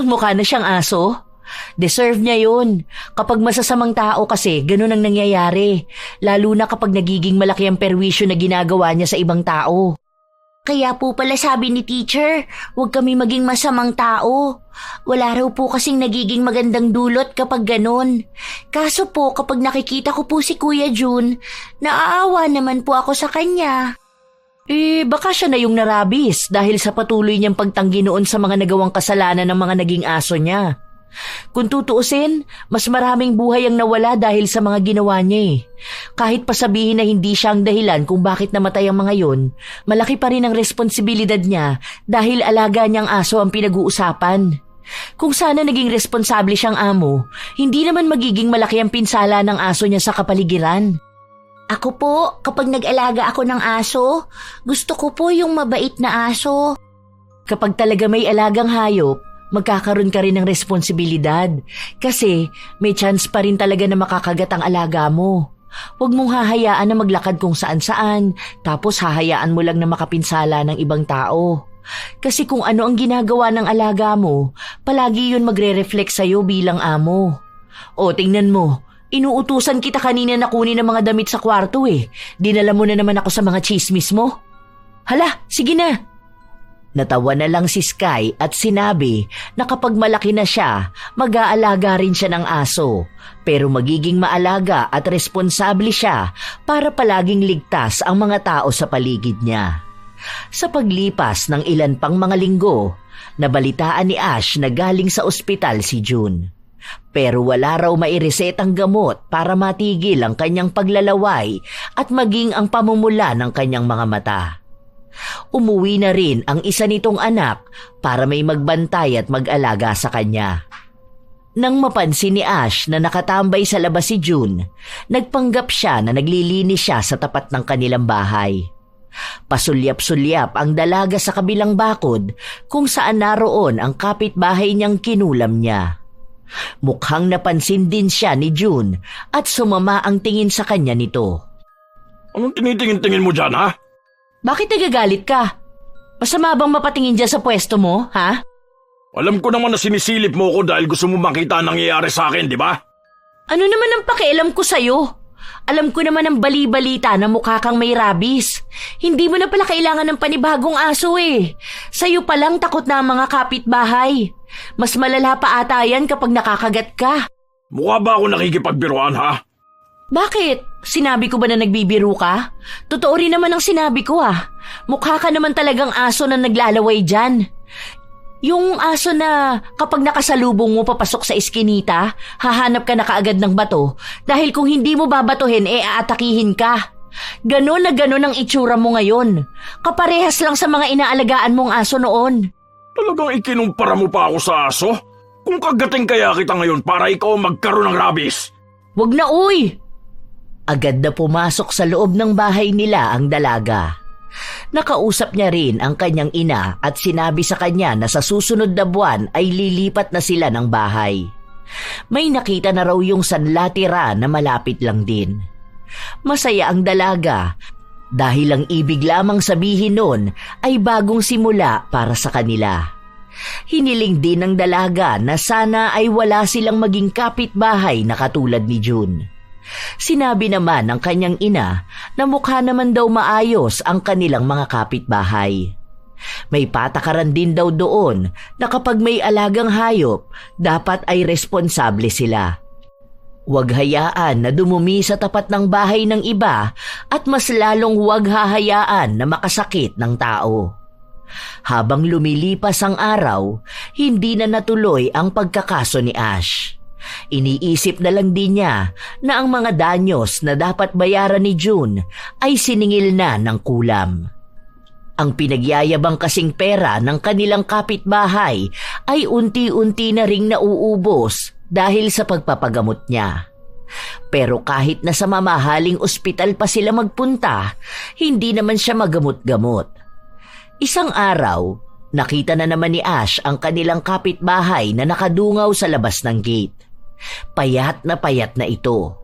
Mukha na siyang aso. Deserve niya yun. Kapag masasamang tao kasi, ganun ang nangyayari. Lalo na kapag nagiging malaki ang perwisyo na ginagawa niya sa ibang tao. Kaya po pala sabi ni teacher, huwag kami maging masamang tao. Wala raw po kasing nagiging magandang dulot kapag ganun. Kaso po kapag nakikita ko po si Kuya Jun, naaawa naman po ako sa kanya. Baka siya na yung narabis dahil sa patuloy niyang pagtanggi noon sa mga nagawang kasalanan ng mga naging aso niya. Kung tutuusin, mas maraming buhay ang nawala dahil sa mga ginawa niya. Kahit pasabihin na hindi siya ang dahilan kung bakit namatay ang mga yon, malaki pa rin ang responsibilidad niya dahil alaga niyang aso ang pinag-uusapan. Kung sana naging responsable siyang amo, hindi naman magiging malaki ang pinsala ng aso niya sa kapaligiran. Ako po, kapag nag-alaga ako ng aso, gusto ko po yung mabait na aso. Kapag talaga may alagang hayop, magkakaroon ka rin ng responsibilidad kasi may chance pa rin talaga na makakagat ang alaga mo. Huwag mong hahayaan na maglakad kung saan-saan tapos hahayaan mo lang na makapinsala ng ibang tao. Kasi kung ano ang ginagawa ng alaga mo, palagi yun magre-reflect sa'yo bilang amo. O tingnan mo, inuutusan kita kanina na kunin ang mga damit sa kwarto Dinala mo na naman ako sa mga chismis mo. Hala, sige na. Natawa na lang si Sky at sinabi na kapag malaki na siya, mag-aalaga rin siya ng aso. Pero magiging maalaga at responsable siya para palaging ligtas ang mga tao sa paligid niya. Sa paglipas ng ilan pang mga linggo, nabalitaan ni Ash na galing sa ospital si June. Pero wala raw mairesetang gamot para matigil ang kanyang paglalaway at maging ang pamumula ng kanyang mga mata. Umuwi na rin ang isa nitong anak para may magbantay at mag-alaga sa kanya. Nang mapansin ni Ash na nakatambay sa labas si June, nagpanggap siya na naglilinis siya sa tapat ng kanilang bahay. Pasulyap-sulyap ang dalaga sa kabilang bakod kung saan naroon ang kapitbahay niyang kinulam niya. Mukhang napansin din siya ni June at sumama ang tingin sa kanya nito. Anong tinitingin-tingin mo dyan, ha? Bakit nagagalit ka? Masama bang mapatingin dyan sa pwesto mo, ha? Alam ko naman na sinisilip mo ko dahil gusto mo makita ang nangyayari sa akin, di ba? Ano naman ang pakialam ko sa'yo? Alam ko naman ang bali-balita na mukha kang may rabies. Hindi mo na pala kailangan ng panibagong aso Sa'yo palang takot na ang mga kapitbahay. Mas malala pa ata yan kapag nakakagat ka. Mukha ba ako nakikipagbiruan, ha? Bakit? Sinabi ko ba na nagbibiro ka? Totoo rin naman ang sinabi ko Mukha ka naman talagang aso na naglalaway dyan. Yung aso na kapag nakasalubong mo papasok sa iskinita, hahanap ka na kaagad ng bato dahil kung hindi mo babatuhin aatakihin ka. Ganon na ganon ang itsura mo ngayon. Kaparehas lang sa mga inaalagaan mong aso noon. Talagang ikinumpara mo pa ako sa aso? Kung kagating kaya kita ngayon para ikaw magkaroon ng rabies. Wag na Agad na pumasok sa loob ng bahay nila ang dalaga. Nakausap niya rin ang kanyang ina at sinabi sa kanya na sa susunod na buwan ay lilipat na sila ng bahay. May nakita na raw yung sanlatira na malapit lang din. Masaya ang dalaga dahil ang ibig lamang sabihin nun ay bagong simula para sa kanila. Hiniling din ng dalaga na sana ay wala silang maging kapitbahay na katulad ni June. Sinabi naman ng kanyang ina na mukha naman daw maayos ang kanilang mga kapitbahay. May patakaran din daw doon na kapag may alagang hayop, dapat ay responsable sila. Huwag hayaan na dumumi sa tapat ng bahay ng iba at mas lalong huwag hahayaan na makasakit ng tao. Habang lumilipas ang araw, hindi na natuloy ang pagkakaso ni Ash. Iniisip na lang din niya na ang mga danyos na dapat bayaran ni June ay siningil na ng kulam. Ang pinagyayabang kasing pera ng kanilang kapitbahay ay unti-unti na ring nauubos dahil sa pagpapagamot niya. Pero kahit na sa mamahaling ospital pa sila magpunta, hindi naman siya magamot-gamot. Isang araw, nakita na naman ni Ash ang kanilang kapitbahay na nakadungaw sa labas ng gate. Payat na ito.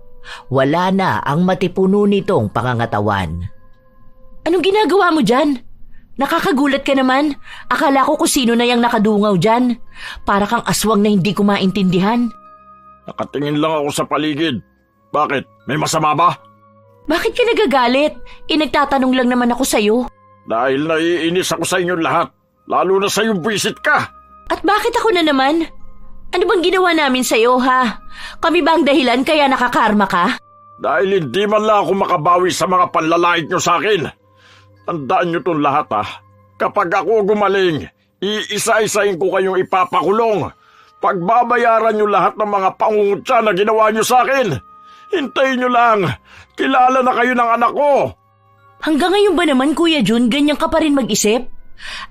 Wala na ang matipuno nitong pangangatawan. Anong ginagawa mo dyan? Nakakagulat ka naman. Akala ko kung sino na yung nakadungaw dyan. Para kang aswang na hindi ko maintindihan. Nakatingin lang ako sa paligid. Bakit? May masama ba? Bakit ka nagagalit? Nagtatanong lang naman ako sa'yo. Dahil naiinis ako sa inyong lahat. Lalo na sa yung visit ka. At bakit ako na naman? Ano bang ginawa namin sa'yo, ha? Kami ba ang dahilan kaya nakakarma ka? Dahil hindi man lang ako makabawi sa mga panlalait nyo sa akin. Tandaan nyo itong lahat, ha. Kapag ako gumaling, iisa-isahin ko kayong ipapakulong. Pagbabayaran nyo lahat ng mga pangungutya na ginawa nyo sa akin. Hintayin nyo lang. Kilala na kayo ng anak ko. Hanggang ngayon ba naman, Kuya Jun, ganyan ka pa rin mag-isip?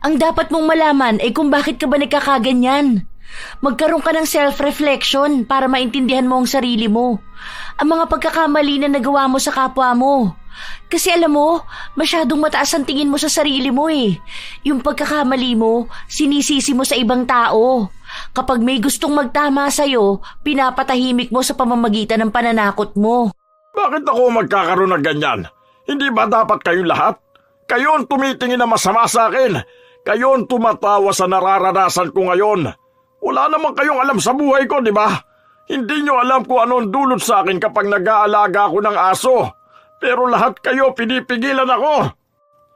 Ang dapat mong malaman ay kung bakit ka ba nagkakaganyan. Magkaroon ka ng self-reflection para maintindihan mo ang sarili mo. Ang mga pagkakamali na nagawa mo sa kapwa mo. Kasi alam mo, masyadong mataas ang tingin mo sa sarili mo eh. Yung pagkakamali mo, sinisisi mo sa ibang tao. Kapag may gustong magtama sa'yo, pinapatahimik mo sa pamamagitan ng pananakot mo. Bakit ako magkakaroon ng ganyan? Hindi ba dapat kayong lahat? Kayo ang tumitingin na masama sa akin. Kayo ang tumatawa sa nararanasan ko ngayon. Wala naman kayong alam sa buhay ko, di ba? Hindi nyo alam kung ano ang dulot sa akin kapag nag-aalaga ako ng aso. Pero lahat kayo pinipigilan ako.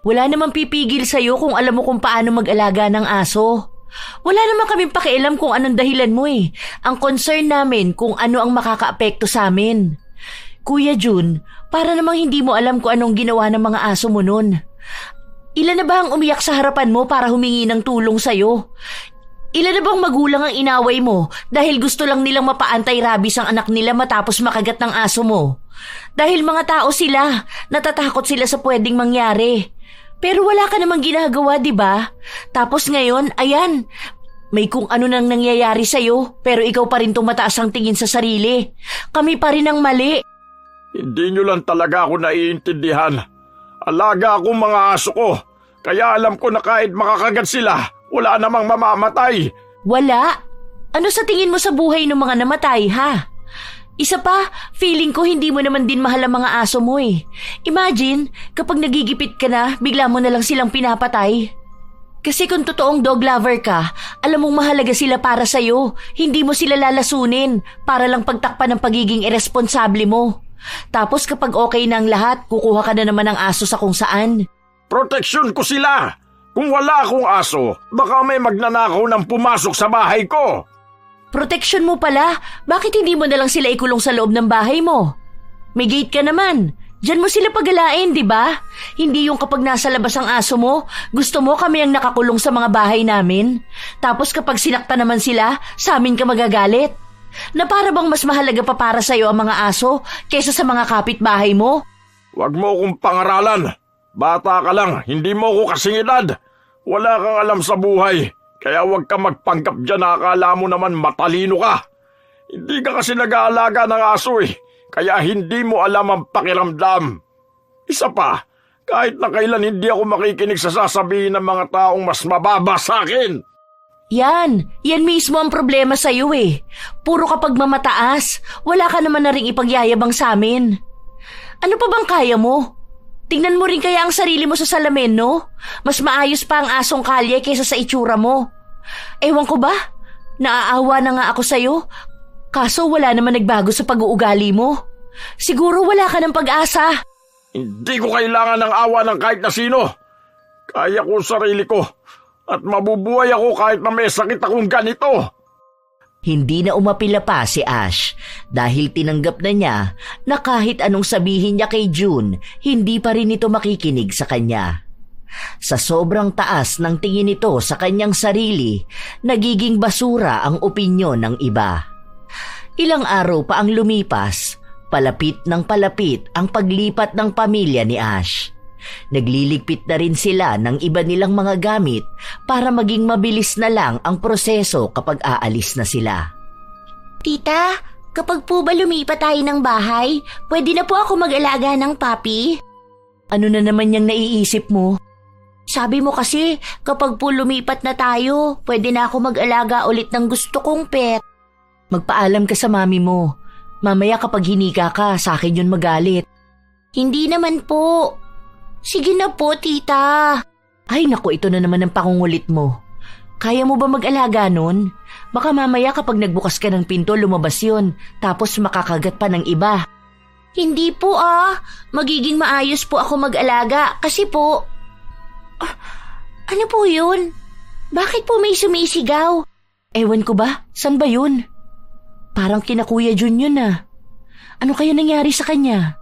Wala namang pipigil sa'yo kung alam mo kung paano mag-alaga ng aso. Wala naman kaming pakialam kung anong dahilan mo eh. Ang concern namin kung ano ang makakaapekto sa amin. Kuya Jun, para namang hindi mo alam kung anong ginawa ng mga aso mo nun. Ilan na ba ang umiyak sa harapan mo para humingi ng tulong sa'yo? Ilan na bang magulang ang inaway mo dahil gusto lang nilang mapaantay-rabies ang anak nila matapos makagat ng aso mo? Dahil mga tao sila, natatakot sila sa pwedeng mangyari. Pero wala ka namang ginagawa, di ba? Tapos ngayon, ayan, may kung ano nang nangyayari sa'yo, pero ikaw pa rin tumataas ang tingin sa sarili. Kami pa rin ang mali. Hindi nyo lang talaga ako naiintindihan. Alaga akong mga aso ko, kaya alam ko na kahit makakagat sila, wala namang mamamatay. Wala? Ano sa tingin mo sa buhay ng mga namatay, ha? Isa pa, feeling ko hindi mo naman din mahal ang mga aso mo eh. Imagine, kapag nagigipit ka na, bigla mo na lang silang pinapatay. Kasi kung totoong dog lover ka, alam mong mahalaga sila para sa'yo. Hindi mo sila lalasunin para lang pagtakpan ng pagiging irresponsable mo. Tapos kapag okay na ang lahat, kukuha ka na naman ng aso sa kung saan. Proteksyon ko sila. Kung wala akong aso, baka may magnanakaw ng pumasok sa bahay ko. Proteksyon mo pala, bakit hindi mo na lang sila ikulong sa loob ng bahay mo? May gate ka naman. Diyan mo sila pagalain, di ba? Hindi yung kapag nasa labas ang aso mo, gusto mo kami ang nakakulong sa mga bahay namin. Tapos kapag sinakta naman sila, sa amin ka magagalit. Na para bang mas mahalaga pa para sa'yo ang mga aso kaysa sa mga kapitbahay mo? Huwag mo akong pangaralan. Bata ka lang, hindi mo ako kasing edad. Wala kang alam sa buhay. Kaya huwag ka magpanggap dyan na akala mo naman matalino ka. Hindi ka kasi nag-aalaga ng aso eh. Kaya hindi mo alam ang pakiramdam. Isa pa, kahit na kailan hindi ako makikinig sa sasabihin ng mga taong mas mababa sa akin. Yan mismo ang problema sa'yo eh. Puro kapag mamataas, wala ka naman na ring ipagyayabang sa amin. Ano pa bang kaya mo? Tingnan mo rin kaya ang sarili mo sa salamin, no? Mas maayos pa ang asong kalye kaysa sa itsura mo. Ewan ko ba? Naaawa na nga ako sa'yo. Kaso wala naman nagbago sa pag-uugali mo. Siguro wala ka ng pag-asa. Hindi ko kailangan ng awa ng kahit na sino. Kaya ko ang sarili ko. At mabubuhay ako kahit na may sakit akong ganito. Hindi na umapila pa si Ash dahil tinanggap na niya na kahit anong sabihin niya kay June, hindi pa rin ito makikinig sa kanya. Sa sobrang taas ng tingin nito sa kanyang sarili, nagiging basura ang opinyon ng iba. Ilang araw pa ang lumipas, palapit ng palapit ang paglipat ng pamilya ni Ash. Nagliligpit na rin sila ng iba nilang mga gamit para maging mabilis na lang ang proseso kapag aalis na sila. Tita, kapag po ba lumipat tayo ng bahay, pwede na po ako mag-alaga ng puppy? Ano na naman yung naiisip mo? Sabi mo kasi, kapag po lumipat na tayo, pwede na ako mag-alaga ulit ng gusto kong pet. Magpaalam ka sa mami mo. Mamaya kapag hinika ka, sa akin yun magalit. Hindi naman po. Sige na po, tita. Ay naku, ito na naman ang pangungulit mo. Kaya mo ba mag-alaga nun? Baka mamaya kapag nagbukas ka ng pinto, lumabas yun, tapos makakagat pa ng iba. Hindi po magiging maayos po ako mag-alaga kasi po... ano po yun? Bakit po may sumisigaw? Ewan ko ba? San ba yun? Parang kina Kuya Jun yun ah. Ano kaya nangyari sa kanya?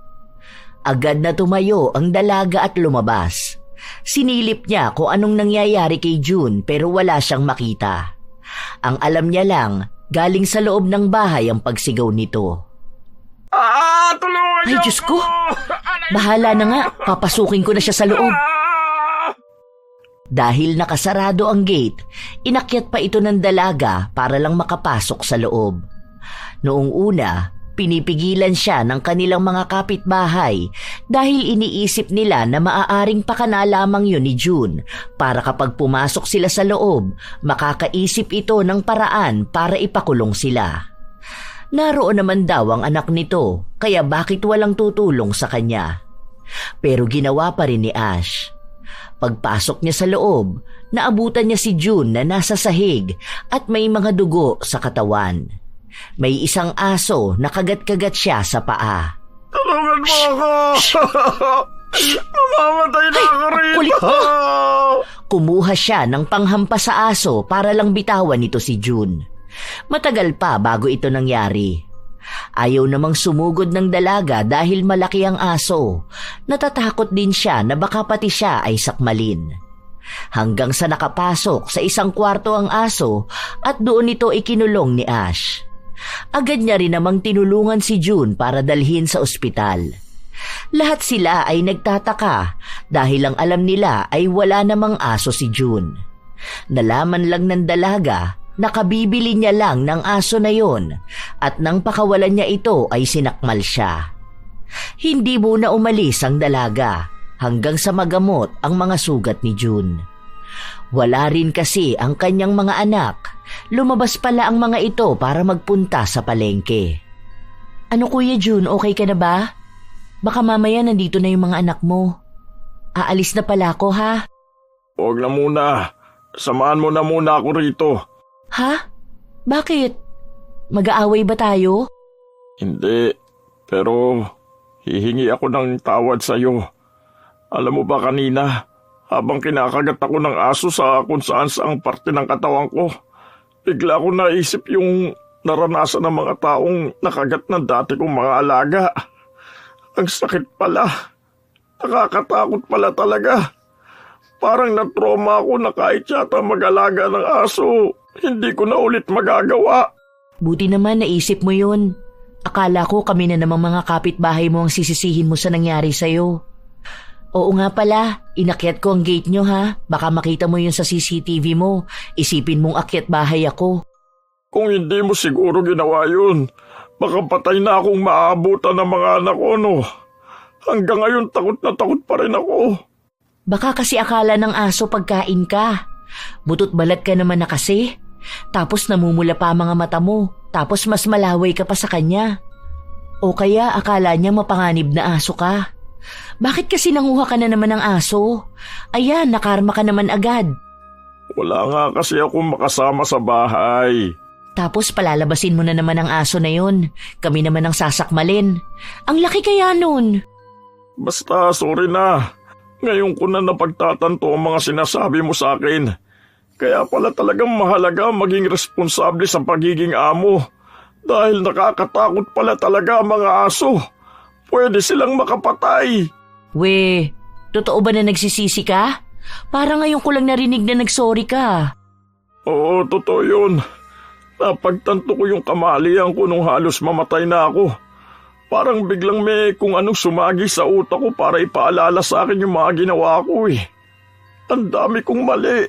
Agad na tumayo ang dalaga at lumabas. Sinilip niya kung anong nangyayari kay Jun pero wala siyang makita. Ang alam niya lang, galing sa loob ng bahay ang pagsigaw nito. Tulungan Ay niyo Diyos ako! ko! Bahala na nga, papasukin ko na siya sa loob. Dahil nakasarado ang gate, inakyat pa ito ng dalaga para lang makapasok sa loob. Noong una, pinipigilan siya ng kanilang mga kapitbahay dahil iniisip nila na maaaring pakana lamang yun ni June para kapag pumasok sila sa loob, makakaisip ito ng paraan para ipakulong sila. Naroon naman daw ang anak nito, kaya bakit walang tutulong sa kanya? Pero ginawa pa rin ni Ash. Pagpasok niya sa loob, naabutan niya si June na nasa sahig at may mga dugo sa katawan. May isang aso na kagat-kagat siya sa paa. Tulungan mo ako! Mamamatay na ako rito! Kulit mo! Kumuha siya ng panghampas sa aso para lang bitawan nito si June. Matagal pa bago ito nangyari. Ayaw namang sumugod ng dalaga dahil malaki ang aso. Natatakot din siya na baka pati siya ay sakmalin. Hanggang sa nakapasok sa isang kwarto ang aso at doon ito ikinulong ni Ash. Agad niya rin namang tinulungan si June para dalhin sa ospital. Lahat sila ay nagtataka dahil ang alam nila ay wala namang aso si June. Nalaman lang ng dalaga nakabibili niya lang ng aso na yon at nang pakawalan niya ito ay sinakmal siya. Hindi muna umalis ang dalaga hanggang sa magamot ang mga sugat ni June. Wala rin kasi ang kanyang mga anak. Lumabas pala ang mga ito para magpunta sa palengke. Ano Kuya June, okay ka na ba? Baka mamaya nandito na yung mga anak mo. Aalis na pala ako ha? Huwag na muna. Samahan mo na muna ako rito. Ha? Bakit? Mag-aaway ba tayo? Hindi, pero hihingi ako ng tawad sa'yo. Alam mo ba kanina, habang kinakagat ako ng aso sa kung saan saang parte ng katawan ko, bigla ko naisip yung naranasan ng mga taong nakagat ng dati kong mga alaga. Ang sakit pala. Nakakatakot pala talaga. Parang na-trauma ako na kahit yata mag-alaga ng aso, hindi ko na ulit magagawa. Buti naman naisip mo yun. Akala ko kami na namang mga kapitbahay mo ang sisisihin mo sa nangyari sa'yo. Oo nga pala, inakyat ko ang gate nyo ha. Baka makita mo yun sa CCTV mo. Isipin mong akyat bahay ako. Kung hindi mo siguro ginawa yun, baka patay na akong maabutan ng mga anak ko, no? Hanggang ngayon takot na takot pa rin ako. Baka kasi akala ng aso pagkain ka. Butot balat ka naman na kasi. Tapos namumula pa ang mga mata mo. Tapos mas malaway ka pa sa kanya. O kaya akala niya mapanganib na aso ka. Bakit kasi nanguha ka na naman ng aso? Ayan, nakarma ka naman agad. Wala nga kasi akong makasama sa bahay. Tapos palalabasin mo na naman ang aso na yun. Kami naman ang sasakmalin. Ang laki kaya nun. Basta, sorry na. Ngayon ko na napagtatanto ang mga sinasabi mo sa akin. Kaya pala talagang mahalaga maging responsable sa pagiging amo. Dahil nakakatakot pala talaga ang mga aso. Pwede silang makapatay. We, totoo ba na nagsisisi ka? Parang ngayon ko lang narinig na nagsorry ka. Oo, totoo yun. Napagtanto ko yung kamalian ko nung halos mamatay na ako. Parang biglang may kung anong sumagi sa utak ko para ipaalala sa akin yung mga ginawa ko eh. Ang dami kong mali.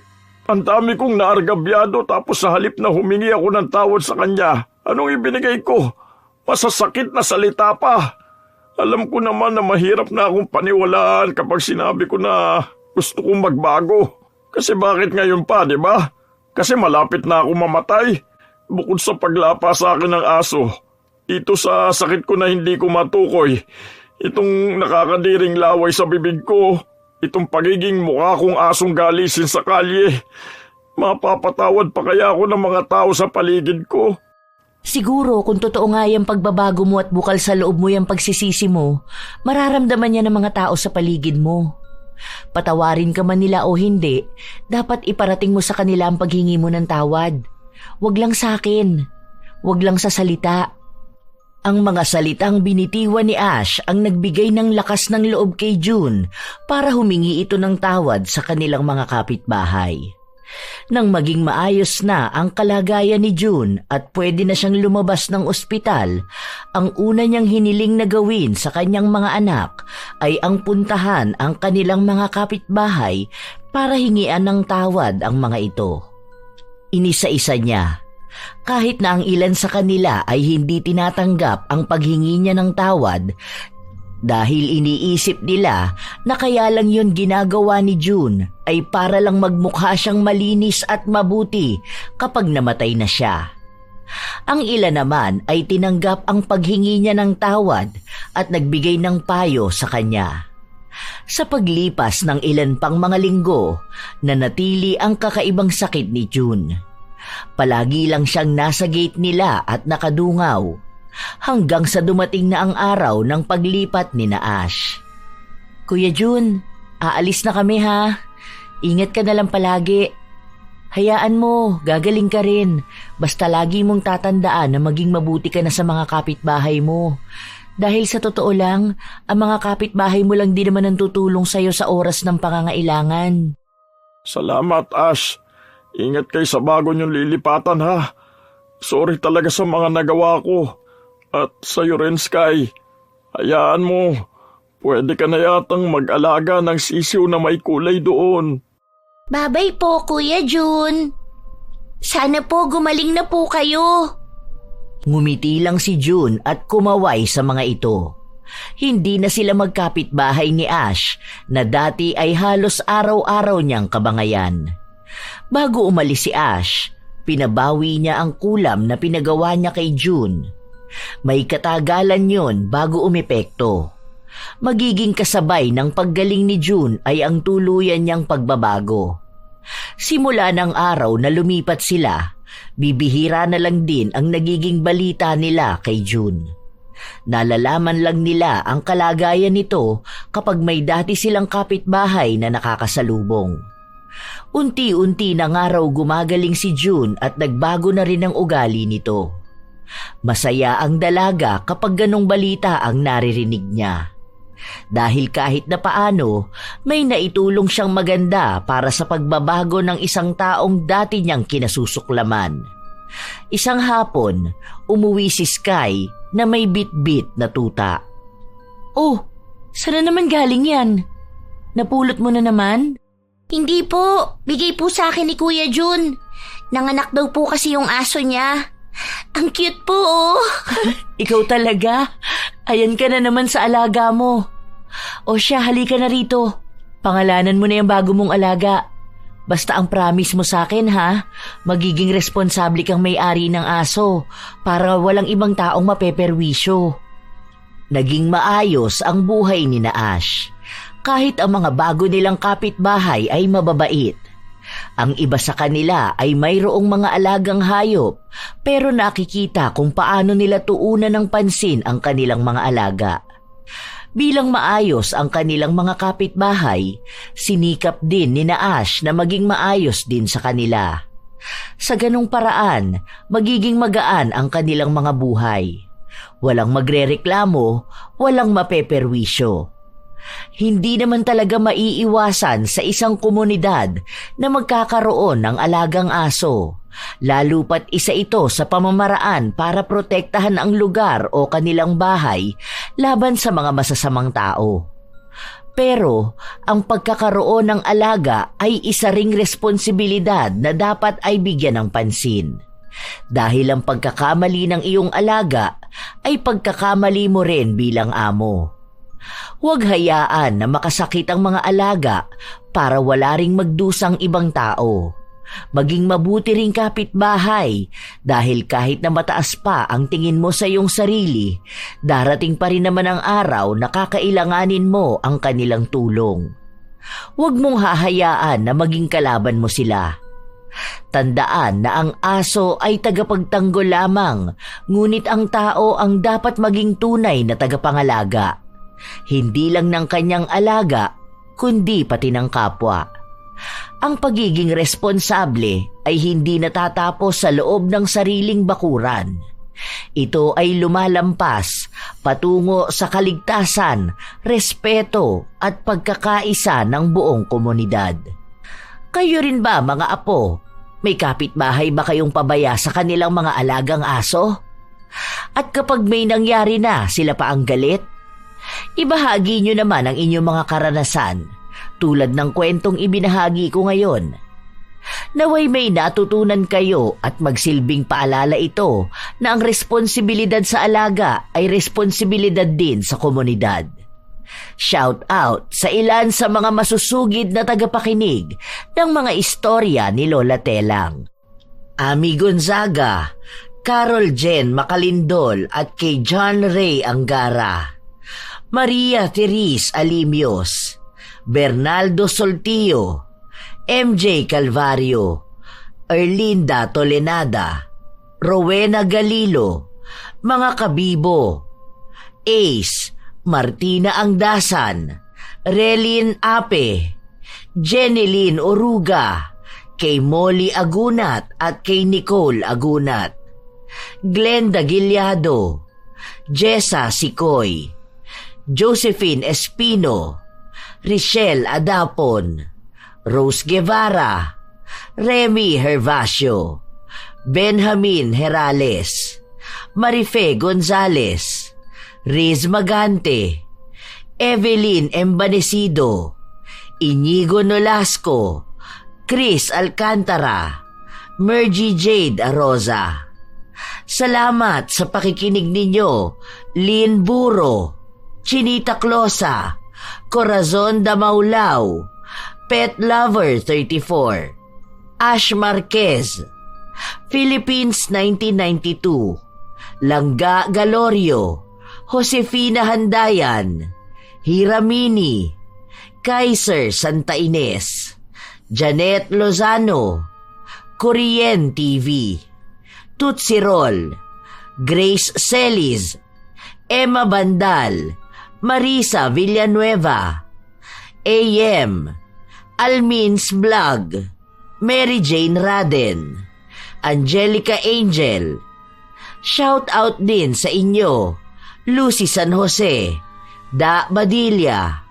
Ang dami kong naargabyado tapos sa halip na humingi ako ng tawad sa kanya, anong ibinigay ko? Masasakit na salita pa. Alam ko naman na mahirap na akong paniwalaan kapag sinabi ko na gusto kong magbago. Kasi bakit ngayon pa, di ba? Kasi malapit na ako mamatay. Bukod sa paglapa sa akin ng aso, Ito sa sakit ko na hindi ko matukoy. Itong nakakadiring laway sa bibig ko. Itong pagiging mukha kong asong galisin sa kalye. Mapapatawad pa kaya ako ng mga tao sa paligid ko? Siguro kung totoo nga yung pagbabago mo at bukal sa loob mo yung pagsisisi mo, mararamdaman niya ng mga tao sa paligid mo. Patawarin ka man nila o hindi, dapat iparating mo sa kanila ang paghingi mo ng tawad. Wag lang sa akin. Wag lang sa salita. Ang mga salitang binitiwan ni Ash ang nagbigay ng lakas ng loob kay June para humingi ito ng tawad sa kanilang mga kapitbahay. Nang maging maayos na ang kalagayan ni June at pwede na siyang lumabas ng ospital, ang una niyang hiniling na gawin sa kanyang mga anak ay ang puntahan ang kanilang mga kapitbahay para hingian ng tawad ang mga ito. Inisa-isa niya. Kahit na ang ilan sa kanila ay hindi tinatanggap ang paghingi niya ng tawad dahil iniisip nila na kaya lang yun ginagawa ni June ay para lang magmukha siyang malinis at mabuti kapag namatay na siya. Ang ilan naman ay tinanggap ang paghingi niya ng tawad at nagbigay ng payo sa kanya. Sa paglipas ng ilan pang mga linggo, nanatili ang kakaibang sakit ni June. Palagi lang siyang nasa gate nila at nakadungaw hanggang sa dumating na ang araw ng paglipat ni na Ash. Kuya June, aalis na kami ha. Ingat ka na lang palagi. Hayaan mo, gagaling ka rin. Basta lagi mong tatandaan na maging mabuti ka na sa mga kapitbahay mo. Dahil sa totoo lang, ang mga kapitbahay mo lang din naman ang tutulong sa'yo sa oras ng pangangailangan. Salamat, Ash. Ingat kayo sa bago niyong lilipatan ha. Sorry talaga sa mga nagawa ko. At sa'yo rin, Sky. Hayaan mo, pwede ka na yatang mag-alaga ng sisiw na may kulay doon. Babay po, Kuya June. Sana po gumaling na po kayo. Ngumiti lang si June at kumaway sa mga ito. Hindi na sila magkapitbahay ni Ash na dati ay halos araw-araw niyang kabangayan. Bago umalis si Ash, pinabawi niya ang kulam na pinagawa niya kay June. May katagalan yun bago umepekto. Magiging kasabay ng paggaling ni June ay ang tuluyan niyang pagbabago. Simula ng araw na lumipat sila, bibihira na lang din ang nagiging balita nila kay June. Nalalaman lang nila ang kalagayan nito kapag may dati silang kapitbahay na nakakasalubong. Unti-unti na nga raw gumagaling si June at nagbago na rin ang ugali nito. Masaya ang dalaga kapag ganong balita ang naririnig niya. Dahil kahit na paano, may naitulong siyang maganda para sa pagbabago ng isang taong dati niyang kinasusuklaman. Isang hapon, umuwi si Sky na may bit-bit na tuta. Oh, saan na naman galing yan? Napulot mo na naman? Hindi po, bigay po sa akin ni Kuya June. Nanganak daw po kasi yung aso niya. Ang cute po oh. Ikaw talaga? Ayan ka na naman sa alaga mo. O siya, halika na rito. Pangalanan mo na yung bago mong alaga. Basta ang promise mo sa akin ha, magiging responsable kang may-ari ng aso para walang ibang taong mapeperwisyo. Naging maayos ang buhay ni na Ash. Kahit ang mga bago nilang kapitbahay ay mababait. Ang iba sa kanila ay mayroong mga alagang hayop pero nakikita kung paano nila tuunan ng pansin ang kanilang mga alaga. Bilang maayos ang kanilang mga kapitbahay, sinikap din ni na Ash na maging maayos din sa kanila. Sa ganong paraan, magiging magaan ang kanilang mga buhay. Walang magrereklamo, walang mapeperwisyo. Hindi naman talaga maiiwasan sa isang komunidad na magkakaroon ng alagang aso, lalo pat isa ito sa pamamaraan para protektahan ang lugar o kanilang bahay laban sa mga masasamang tao. Pero ang pagkakaroon ng alaga ay isa ring responsibilidad na dapat ay bigyan ng pansin. Dahil ang pagkakamali ng iyong alaga ay pagkakamali mo rin bilang amo. Huwag hayaan na makasakit ang mga alaga para wala ring magdusang ibang tao. Maging mabuti ring kapitbahay dahil kahit na mataas pa ang tingin mo sa iyong sarili, darating pa rin naman ang araw na kakailanganin mo ang kanilang tulong. Huwag mong hahayaan na maging kalaban mo sila. Tandaan na ang aso ay tagapagtanggol lamang, ngunit ang tao ang dapat maging tunay na tagapangalaga. Hindi lang ng kanyang alaga, kundi pati ng kapwa. Ang pagiging responsable ay hindi natatapos sa loob ng sariling bakuran. Ito ay lumalampas patungo sa kaligtasan, respeto at pagkakaisa ng buong komunidad. Kayo rin ba mga apo? May kapitbahay ba kayong pabaya sa kanilang mga alagang aso? At kapag may nangyari na, sila pa ang galit? Ibahagi nyo naman ang inyong mga karanasan, tulad ng kwentong ibinahagi ko ngayon. Naway may natutunan kayo at magsilbing paalala ito na ang responsibilidad sa alaga ay responsibilidad din sa komunidad. Shout out sa ilan sa mga masusugid na tagapakinig ng mga istorya ni Lola Telang. Ami Gonzaga, Carol Jen Macalindol at kay John Ray Angara, Maria Therese Alimios, Bernaldo Soltillo, MJ Calvario, Erlinda Tolenada, Rowena Galilo, mga kabibo, Ace, Martina Angdasan, Relin Ape, Jeneline Oruga, kay Molly Agunat at kay Nicole Agunat, Glenda Gilyado, Jessa Sikoy, Josephine Espino, Richelle Adapon, Rose Guevara, Remy Hervasio, Benjamin Herales, Marife Gonzales, Riz Magante, Evelyn Embanesido, Inigo Nolasco, Chris Alcantara, Mergy Jade Aroza. Salamat sa pakikinig ninyo, Lynn Buro, Chinita Closa, Corazon Damaulao, Pet Lover 34, Ash Marquez, Philippines 1992, Langga Galorio, Josefina Handayan, Hiramini, Kaiser Santa Ines, Janet Lozano, Korean TV, Tutsi Roll, Grace Celis, Emma Bandal, Marisa Villanueva, AM, Almin's Vlog, Mary Jane Raden, Angelica Angel. Shout out din sa inyo, Lucy San Jose, Da Badilla,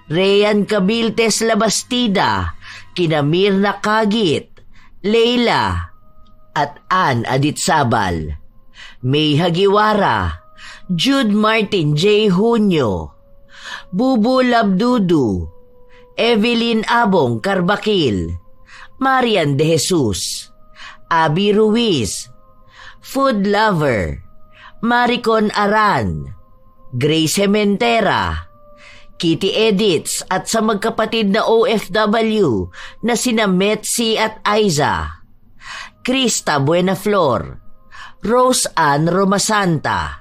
Rayan Cabiltes Labastida, kina Mirna Kagit, Leila, at Ann Aditsabal, May Hagiwara, Jude Martin J. Junio, Bubu Labdudu, Evelyn Abong Carbakil, Marian De Jesus, Abby Ruiz, Food Lover, Maricon Aran, Grace Hementera, Kitty Edits at sa magkapatid na OFW na sina Metsi at Aiza, Krista Buenaflor, Rose Ann Romasanta.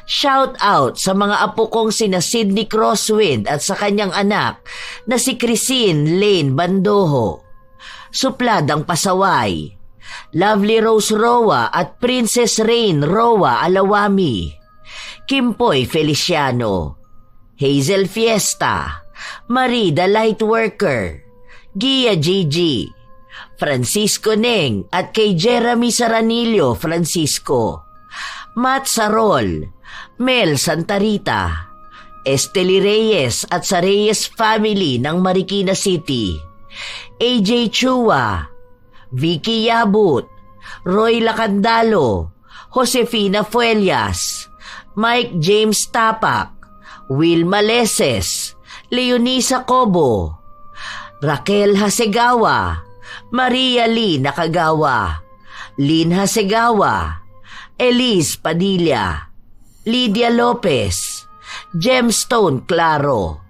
Shout out sa mga apo kong sina Sydney Crosswind at sa kanyang anak na si Chrisine Lane Bandoho, Supladang Pasaway, Lovely Rose Roa at Princess Rain Roa Alawami, Kimpoy Feliciano, Hazel Fiesta, Marie the Lightworker, Gia Gigi, Francisco Neng at kay Jeremy Saranillo Francisco, Matt Sarol, Mel Santarita, Esteli Reyes at sa Reyes family ng Marikina City, AJ Chua, Vicky Yabut, Roy Lacandalo, Josefina Fuelias, Mike James Tapak, Will Maleses, Leonisa Cobo, Raquel Hasegawa, Maria Lee Nakagawa, Lynn Hasegawa, Elise Padilla, Lydia Lopez, Gemstone Claro,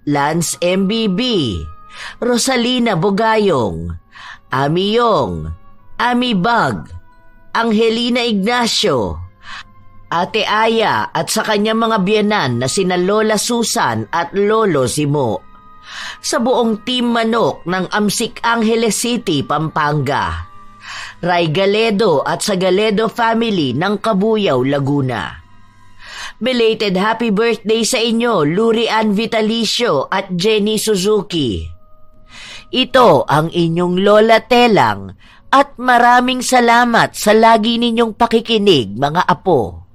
Lance MBB, Rosalina Bogayong, Ami Yong, Ami Bag, Angelina Ignacio, Ate Aya at sa kanyang mga biyenan na sina Lola Susan at Lolo Simo. Sa buong Team Manok ng Amsik Angeles City, Pampanga. Ray Galedo at sa Galedo family ng Kabuyaw, Laguna. Belated happy birthday sa inyo, Luri Ann Vitalicio at Jenny Suzuki. Ito ang inyong Lola Telang at maraming salamat sa lagi ninyong pakikinig, mga apo.